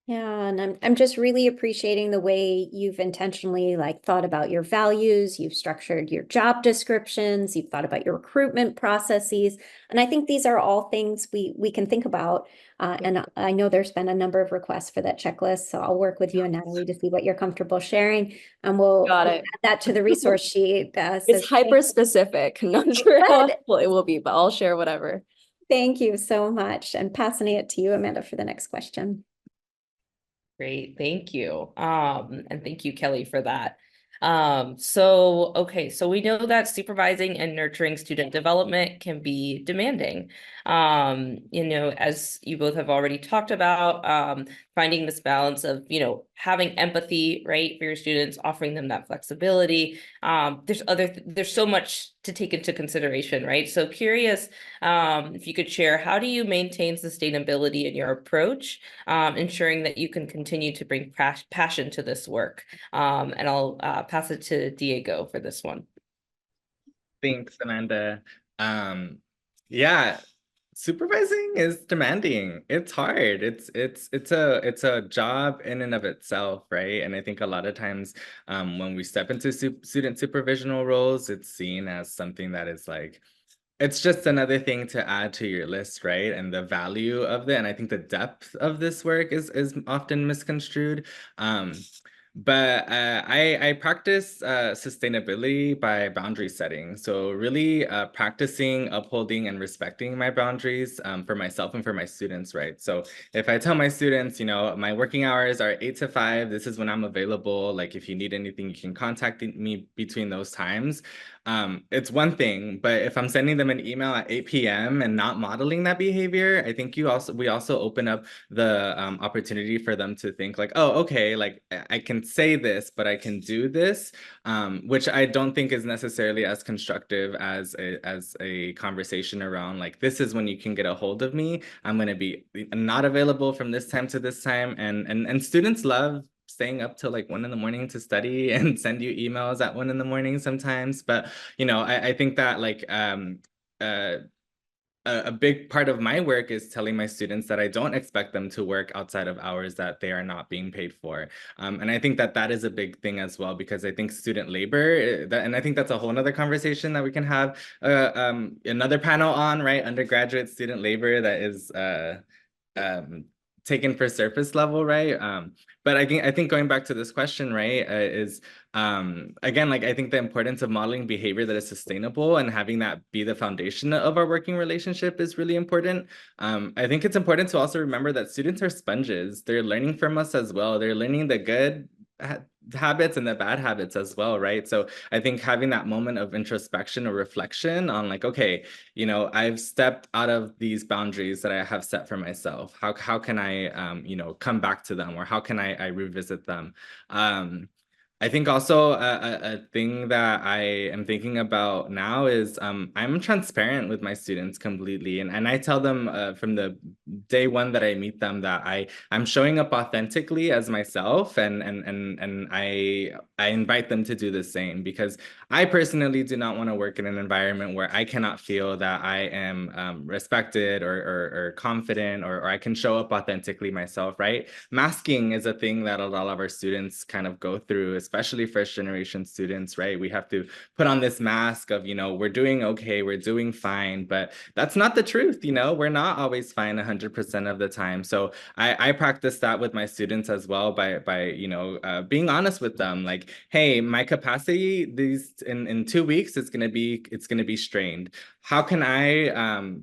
Yeah, and I'm just really appreciating the way you've intentionally like thought about your values, you've structured your job descriptions, you've thought about your recruitment processes. And I think these are all things we can think about. And I know there's been a number of requests for that checklist. So I'll work with you and Natalie to see what you're comfortable sharing. And we'll add that to the resource sheet. It's hyper specific. I'm not sure how helpful it will be, but I'll share whatever. Thank you so much. And passing it to you, Amanda, for the next question. Great, thank you. And thank you, Kelly, for that. So we know that supervising and nurturing student development can be demanding. As you both have already talked about, finding this balance of, having empathy, right, for your students, offering them that flexibility. There's so much to take into consideration, right? So curious, if you could share, how do you maintain sustainability in your approach, ensuring that you can continue to bring passion to this work? And I'll pass it to Diego for this one. Thanks, Amanda. Yeah, supervising is demanding. It's hard. It's a job in and of itself, right? And I think a lot of times when we step into student supervisional roles, it's seen as something that is like, it's just another thing to add to your list, right? And the value of it, and I think the depth of this work is often misconstrued. But I practice sustainability by boundary setting. So really practicing, upholding, and respecting my boundaries for myself and for my students, right? So if I tell my students, my working hours are 8 to 5, this is when I'm available. Like if you need anything, you can contact me between those times. It's one thing, but if I'm sending them an email at 8 p.m. and not modeling that behavior, I think we also open up the opportunity for them to think like, oh, okay, like I can say this, but I can do this, which I don't think is necessarily as constructive as a conversation around like, this is when you can get a hold of me. I'm going to be not available from this time to this time, and students love staying up till like 1 a.m. to study and send you emails at 1 a.m. sometimes. But, I think that like a big part of my work is telling my students that I don't expect them to work outside of hours that they are not being paid for. And I think that is a big thing as well, because I think student labor, and I think that's a whole nother conversation that we can have another panel on, right? Undergraduate student labor that is taken for surface level, right? But I think going back to this question, right, is again, like I think the importance of modeling behavior that is sustainable and having that be the foundation of our working relationship is really important. I think it's important to also remember that students are sponges. They're learning from us as well. They're learning the good, habits and the bad habits as well, right? So I think having that moment of introspection or reflection on like, okay, you know, I've stepped out of these boundaries that I have set for myself. How can I you know, come back to them, or how can I revisit them? I think also a thing that I am thinking about now is I'm transparent with my students completely. And I tell them from the day one that I meet them that I'm showing up authentically as myself, and I invite them to do the same, because I personally do not want to work in an environment where I cannot feel that I am respected or confident, or I can show up authentically myself, right? Masking is a thing that a lot of our students kind of go through, especially first generation students, right? We have to put on this mask of, you know, we're doing okay, we're doing fine, but that's not the truth, you know, we're not always fine 100% of the time. So I practice that with my students as well by you know, being honest with them, like, hey, my capacity these in 2 weeks, it's gonna be strained. How can I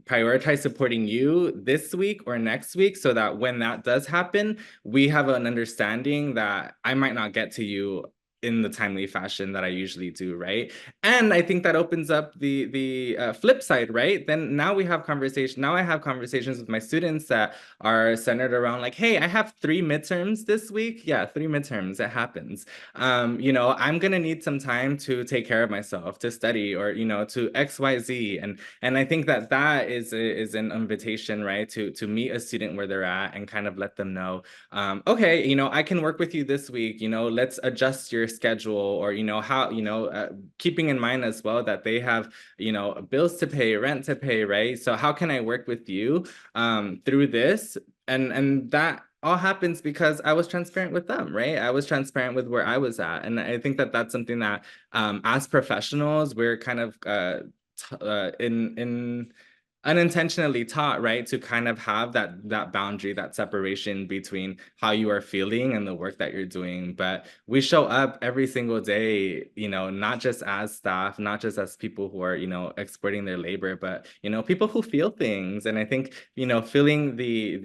prioritize supporting you this week or next week, so that when that does happen, we have an understanding that I might not get to you in the timely fashion that I usually do, right? And I think that opens up the flip side, right? Then now we have conversation. Now I have conversations with my students that are centered around like, hey, I have 3 midterms this week. Yeah, 3 midterms. It happens. You know, I'm gonna need some time to take care of myself, to study, or you know, to XYZ. And I think that that is an invitation, right, to meet a student where they're at and kind of let them know, okay, you know, I can work with you this week, you know, let's adjust your schedule, or, you know, how, you know, keeping in mind as well that they have, you know, bills to pay, rent to pay, right? So how can I work with you through this? And that all happens because I was transparent with them, right? I was transparent with where I was at. And I think that that's something that as professionals, we're kind of in unintentionally taught, right, to kind of have that boundary, that separation between how you are feeling and the work that you're doing. But we show up every single day, you know, not just as staff, not just as people who are, you know, exploiting their labor, but, you know, people who feel things. And I think, you know, feeling the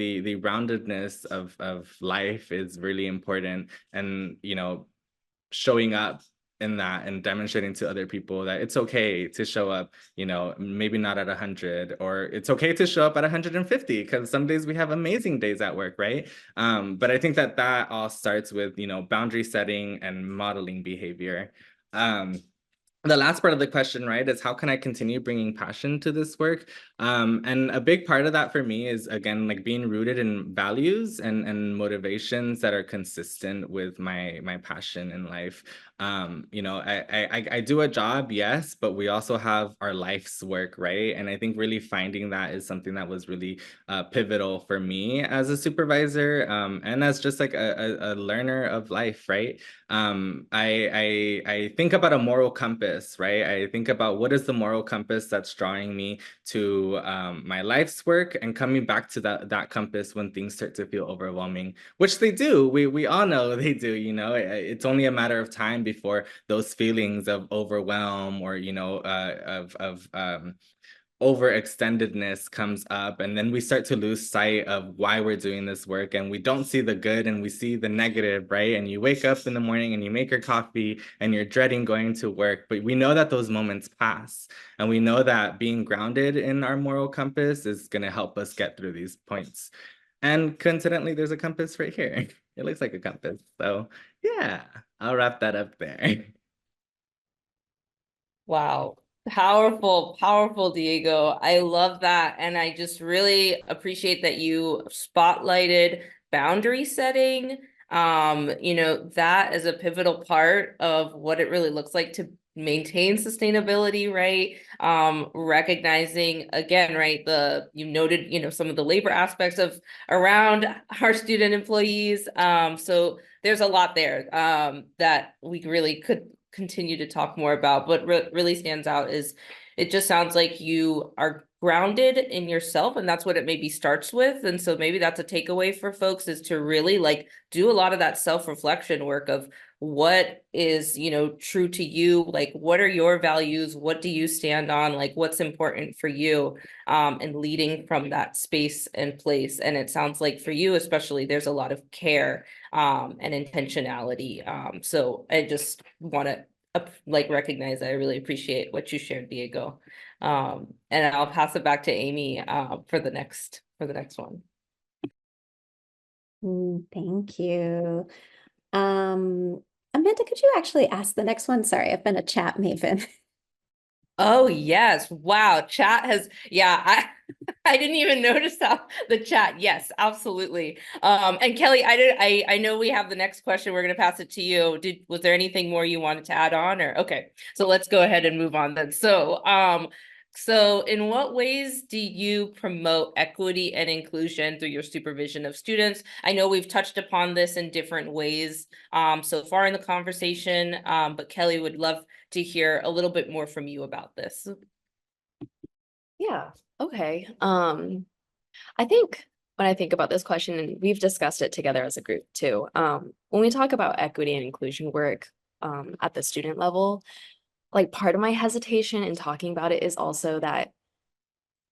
roundedness of life is really important. And, you know, showing up in that and demonstrating to other people that it's okay to show up, you know, maybe not at 100, or it's okay to show up at 150, because some days we have amazing days at work, right? But I think that that all starts with, you know, boundary setting and modeling behavior. The last part of the question, right, is how can I continue bringing passion to this work? And a big part of that for me is, again, like being rooted in values and motivations that are consistent with my passion in life. You know, I do a job, yes, but we also have our life's work, right? And I think really finding that is something that was really pivotal for me as a supervisor, and as just like a learner of life, right? I think about a moral compass, right? I think about what is the moral compass that's drawing me to my life's work, and coming back to that compass when things start to feel overwhelming, which they do. We all know they do. You know, it's only a matter of time before those feelings of overwhelm, or you know, of overextendedness comes up, and then we start to lose sight of why we're doing this work, and we don't see the good and we see the negative, right? And you wake up in the morning and you make your coffee and you're dreading going to work, but we know that those moments pass, and we know that being grounded in our moral compass is going to help us get through these points. And coincidentally, there's a compass right here. It looks like a compass. So yeah, I'll wrap that up there. Wow. Powerful, powerful, Diego. I love that. And I just really appreciate that you spotlighted boundary setting. You know, that is a pivotal part of what it really looks like to maintain sustainability, right? Recognizing again, right, you noted, you know, some of the labor aspects of around our student employees. So there's a lot there that we really could continue to talk more about. But what really stands out is it just sounds like you are grounded in yourself, and that's what it maybe starts with. And so maybe that's a takeaway for folks, is to really like do a lot of that self-reflection work of what is, you know, true to you, like what are your values, what do you stand on, like what's important for you, and leading from that space and place. And it sounds like for you especially, there's a lot of care and intentionality. So I just want to like recognize that I really appreciate what you shared, Diego. And I'll pass it back to Amy for the next one. Thank you. Amanda, could you actually ask the next one? Sorry, I've been a chat maven. Oh yes. Wow. Chat has, yeah, I didn't even notice how the chat. Yes, absolutely. And Kelly, I know we have the next question. We're going to pass it to you. Was there anything more you wanted to add on, or okay, so let's go ahead and move on then. So in what ways do you promote equity and inclusion through your supervision of students? I know we've touched upon this in different ways so far in the conversation, but Kelly, would love to hear a little bit more from you about this. Yeah, okay. I think when I think about this question, and we've discussed it together as a group too, when we talk about equity and inclusion work at the student level, like part of my hesitation in talking about it is also that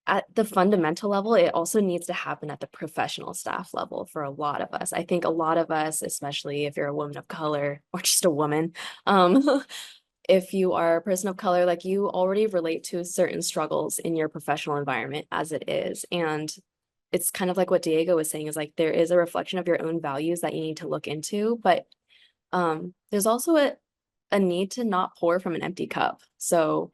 at the fundamental level, it also needs to happen at the professional staff level for a lot of us. I think a lot of us, especially if you're a woman of color or just a woman, if you are a person of color, like you already relate to certain struggles in your professional environment as it is. And it's kind of like what Diego was saying, is like there is a reflection of your own values that you need to look into, but there's also a need to not pour from an empty cup. So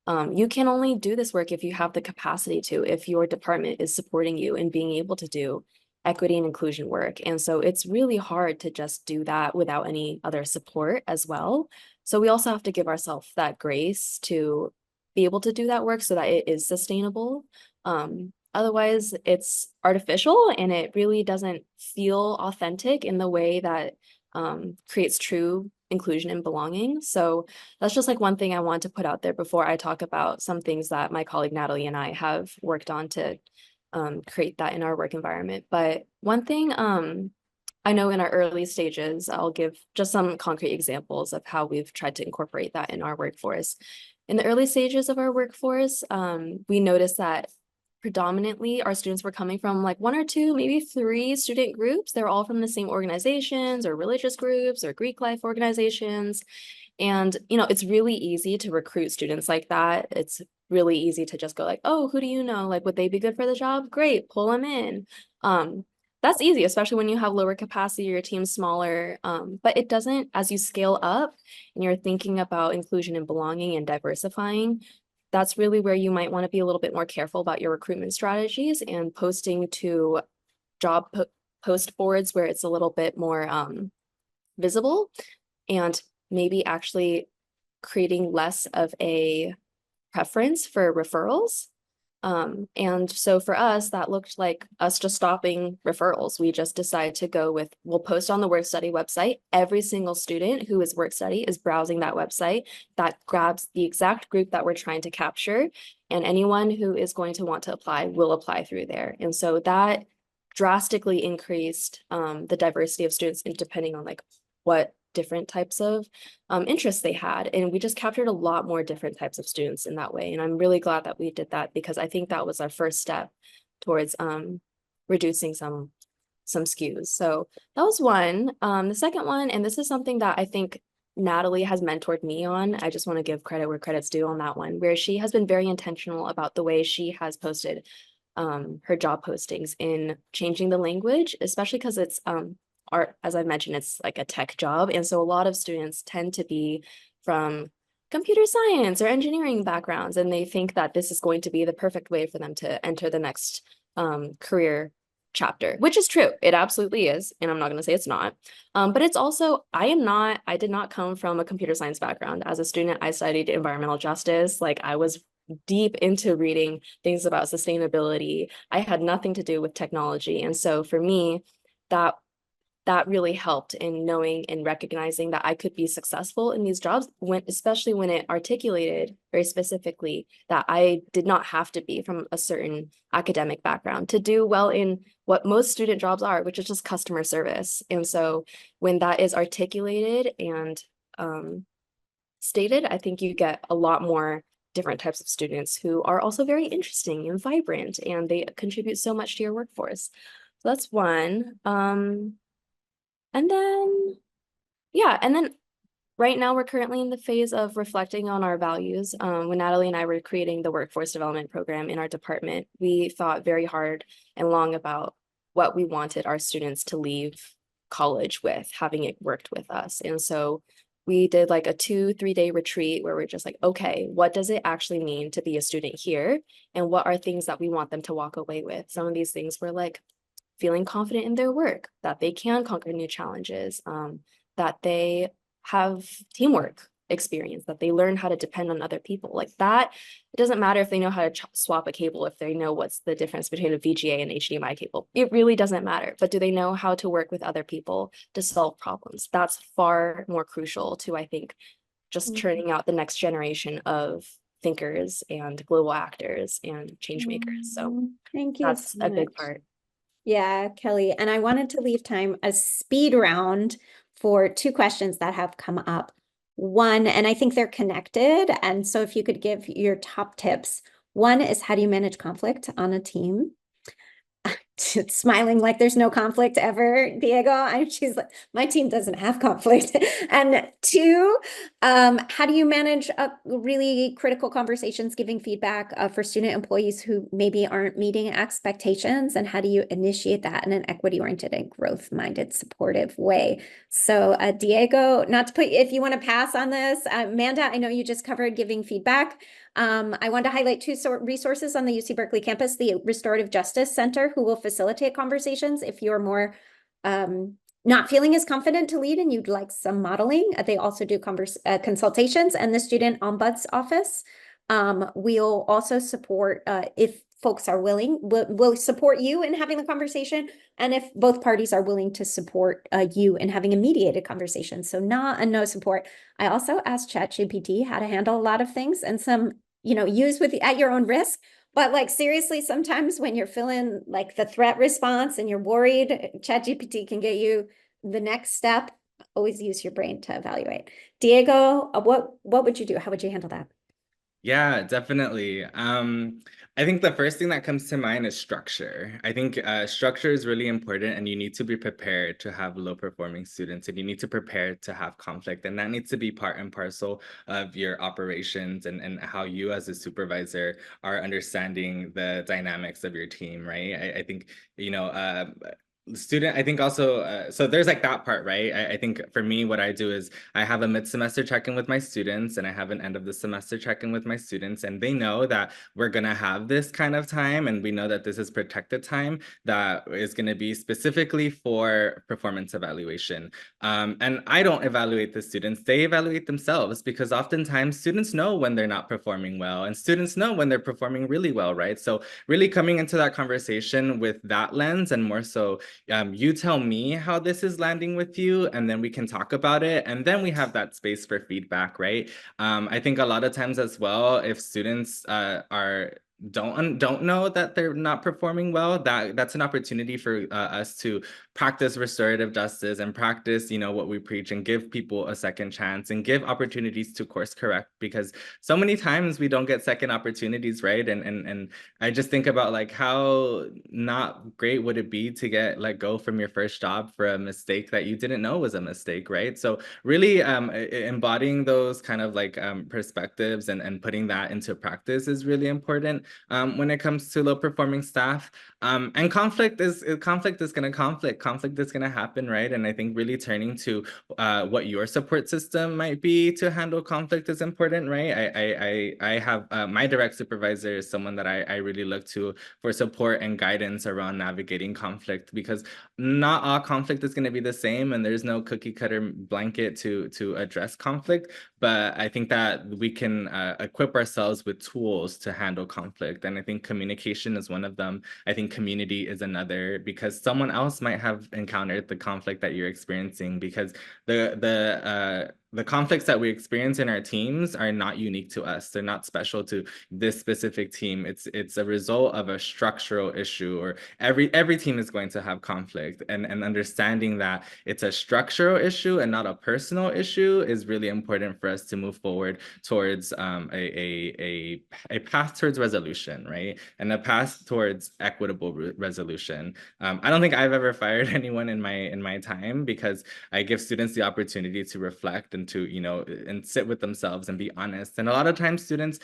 you can only do this work if you have the capacity to, if your department is supporting you in being able to do equity and inclusion work. And so it's really hard to just do that without any other support as well. So we also have to give ourselves that grace to be able to do that work so that it is sustainable. Otherwise, it's artificial and it really doesn't feel authentic in the way that creates true inclusion and belonging. So that's just like one thing I want to put out there before I talk about some things that my colleague Natalie and I have worked on to create that in our work environment. But one thing I know in our early stages, I'll give just some concrete examples of how we've tried to incorporate that in our workforce. In the early stages of our workforce, we noticed that predominantly our students were coming from like 1 or 2, maybe 3 student groups. They're all from the same organizations or religious groups or Greek life organizations. And, you know, it's really easy to recruit students like that. It's really easy to just go like, oh, who do you know? Like, would they be good for the job? Great, pull them in. That's easy, especially when you have lower capacity, your team's smaller. But it doesn't, as you scale up and you're thinking about inclusion and belonging and diversifying, that's really where you might want to be a little bit more careful about your recruitment strategies and posting to job post boards where it's a little bit more visible, and maybe actually creating less of a preference for referrals. And so for us, that looked like us just stopping referrals. We just decided to go with, we'll post on the work study website. Every single student who is work study is browsing that website that grabs the exact group that we're trying to capture. And anyone who is going to want to apply will apply through there. And so that drastically increased the diversity of students depending on like what different types of interests they had. And we just captured a lot more different types of students in that way. And I'm really glad that we did that, because I think that was our first step towards reducing some skews. So that was one. The second one, and this is something that I think Natalie has mentored me on. I just want to give credit where credit's due on that one, where she has been very intentional about the way she has posted her job postings in changing the language, especially because it's as I mentioned, it's like a tech job. And so a lot of students tend to be from computer science or engineering backgrounds, and they think that this is going to be the perfect way for them to enter the next career chapter, which is true. It absolutely is. And I'm not going to say it's not. But it's also, I did not come from a computer science background. As a student, I studied environmental justice. Like I was deep into reading things about sustainability. I had nothing to do with technology. And so for me, that that really helped in knowing and recognizing that I could be successful in these jobs, especially when it articulated very specifically that I did not have to be from a certain academic background to do well in what most student jobs are, which is just customer service. And so when that is articulated and stated, I think you get a lot more different types of students who are also very interesting and vibrant, and they contribute so much to your workforce. So that's one. And then, yeah, and then right now we're currently in the phase of reflecting on our values. When Natalie and I were creating the workforce development program in our department, we thought very hard and long about what we wanted our students to leave college with, having it worked with us. And so we did like a 2-3 day retreat where we're just like, okay, what does it actually mean to be a student here? And what are things that we want them to walk away with? Some of these things were like feeling confident in their work, that they can conquer new challenges, that they have teamwork experience, that they learn how to depend on other people. Like that, it doesn't matter if they know how to swap a cable, if they know what's the difference between a VGA and HDMI cable. It really doesn't matter. But do they know how to work with other people to solve problems? That's far more crucial to, I think, just churning out the next generation of thinkers and global actors and change makers. So thank you. That's so a big much. part. Yeah, Kelly. And I wanted to leave time, a speed round for 2 questions that have come up. One, and I think they're connected. And so if you could give your top tips. One is, how do you manage conflict on a team? Smiling like there's no conflict ever, Diego. She's like, my team doesn't have conflict. And 2, how do you manage really critical conversations, giving feedback for student employees who maybe aren't meeting expectations? And how do you initiate that in an equity-oriented and growth-minded, supportive way? So Diego, not to put, if you want to pass on this, Amanda, I know you just covered giving feedback. I want to highlight 2 resources on the UC Berkeley campus, the Restorative Justice Center, who will facilitate conversations if you're more not feeling as confident to lead and you'd like some modeling. They also do consultations, and the Student Ombuds Office. We'll also support, if folks are willing, we'll support you in having the conversation, and if both parties are willing to support you in having a mediated conversation. So not a no support. I also asked ChatGPT how to handle a lot of things, and some, use at your own risk. But like, seriously, sometimes when you're feeling like the threat response and you're worried, ChatGPT can get you the next step. Always use your brain to evaluate. Diego, what would you do? How would you handle that? Yeah, definitely. I think the first thing that comes to mind is structure. I think structure is really important, and you need to be prepared to have low-performing students, and you need to prepare to have conflict, and that needs to be part and parcel of your operations and how you as a supervisor are understanding the dynamics of your team, right? I think, student, I think also, so there's like that part, right? I think for me, what I do is I have a mid-semester check-in with my students, and I have an end of the semester check-in with my students, and they know that we're gonna have this kind of time, and we know that this is protected time that is gonna be specifically for performance evaluation. And I don't evaluate the students, they evaluate themselves, because oftentimes students know when they're not performing well, and students know when they're performing really well, right? So really coming into that conversation with that lens, and more so, you tell me how this is landing with you, and then we can talk about it, and then we have that space for feedback, right? I think a lot of times as well, if students don't know that they're not performing well, that's an opportunity for us to practice restorative justice and practice, what we preach, and give people a second chance and give opportunities to course correct, because so many times we don't get second opportunities, right? And I just think about like how not great would it be to get let go from your first job for a mistake that you didn't know was a mistake, right? So really embodying those kind of like perspectives and putting that into practice is really important when it comes to low performing staff. And conflict is going to happen, right? And I think really turning to what your support system might be to handle conflict is important, right? I have my direct supervisor is someone that I really look to for support and guidance around navigating conflict, because not all conflict is going to be the same, and there's no cookie cutter blanket to address conflict. But I think that we can equip ourselves with tools to handle conflict, and I think communication is one of them. I think building community is another, because someone else might have encountered the conflict that you're experiencing, because the conflicts that we experience in our teams are not unique to us. They're not special to this specific team. It's a result of a structural issue, or every team is going to have conflict, and understanding that it's a structural issue and not a personal issue is really important for us to move forward towards a path towards resolution, right? And a path towards equitable resolution. I don't think I've ever fired anyone in my time, because I give students the opportunity to reflect and to, and sit with themselves and be honest. And a lot of times students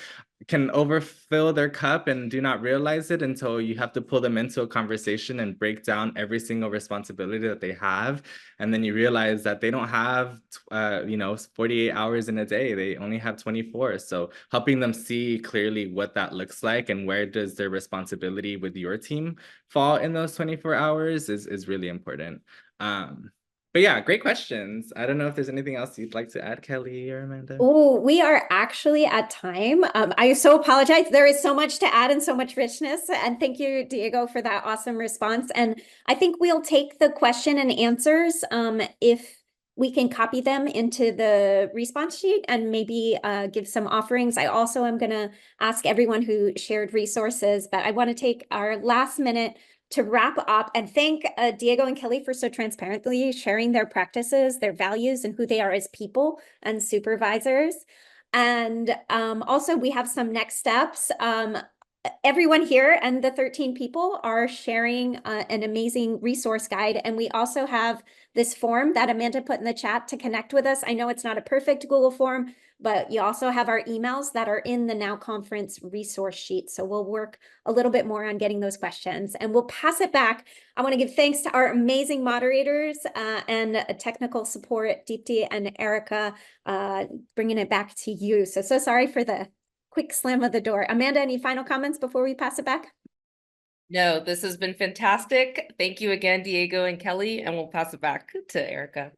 can overfill their cup and do not realize it until you have to pull them into a conversation and break down every single responsibility that they have. And then you realize that they don't have, 48 hours in a day. They only have 24. So helping them see clearly what that looks like and where does their responsibility with your team fall in those 24 hours is really important. But yeah, great questions. I don't know if there's anything else you'd like to add, Kelly or Amanda. Oh, we are actually at time. I so apologize. There is so much to add and so much richness. And thank you, Diego, for that awesome response. And I think we'll take the question and answers if we can copy them into the response sheet and maybe give some offerings. I also am going to ask everyone who shared resources, but I want to take our last minute to wrap up and thank Diego and Kelly for so transparently sharing their practices, their values, and who they are as people and supervisors. And also we have some next steps. Everyone here and the 13 people are sharing an amazing resource guide. And we also have this form that Amanda put in the chat to connect with us. I know it's not a perfect Google form, but you also have our emails that are in the Now Conference resource sheet. So we'll work a little bit more on getting those questions and we'll pass it back. I want to give thanks to our amazing moderators and technical support, Deepti and Erica, bringing it back to you. So sorry for the quick slam of the door. Amanda, any final comments before we pass it back? No, this has been fantastic. Thank you again, Diego and Kelly, and we'll pass it back to Erica.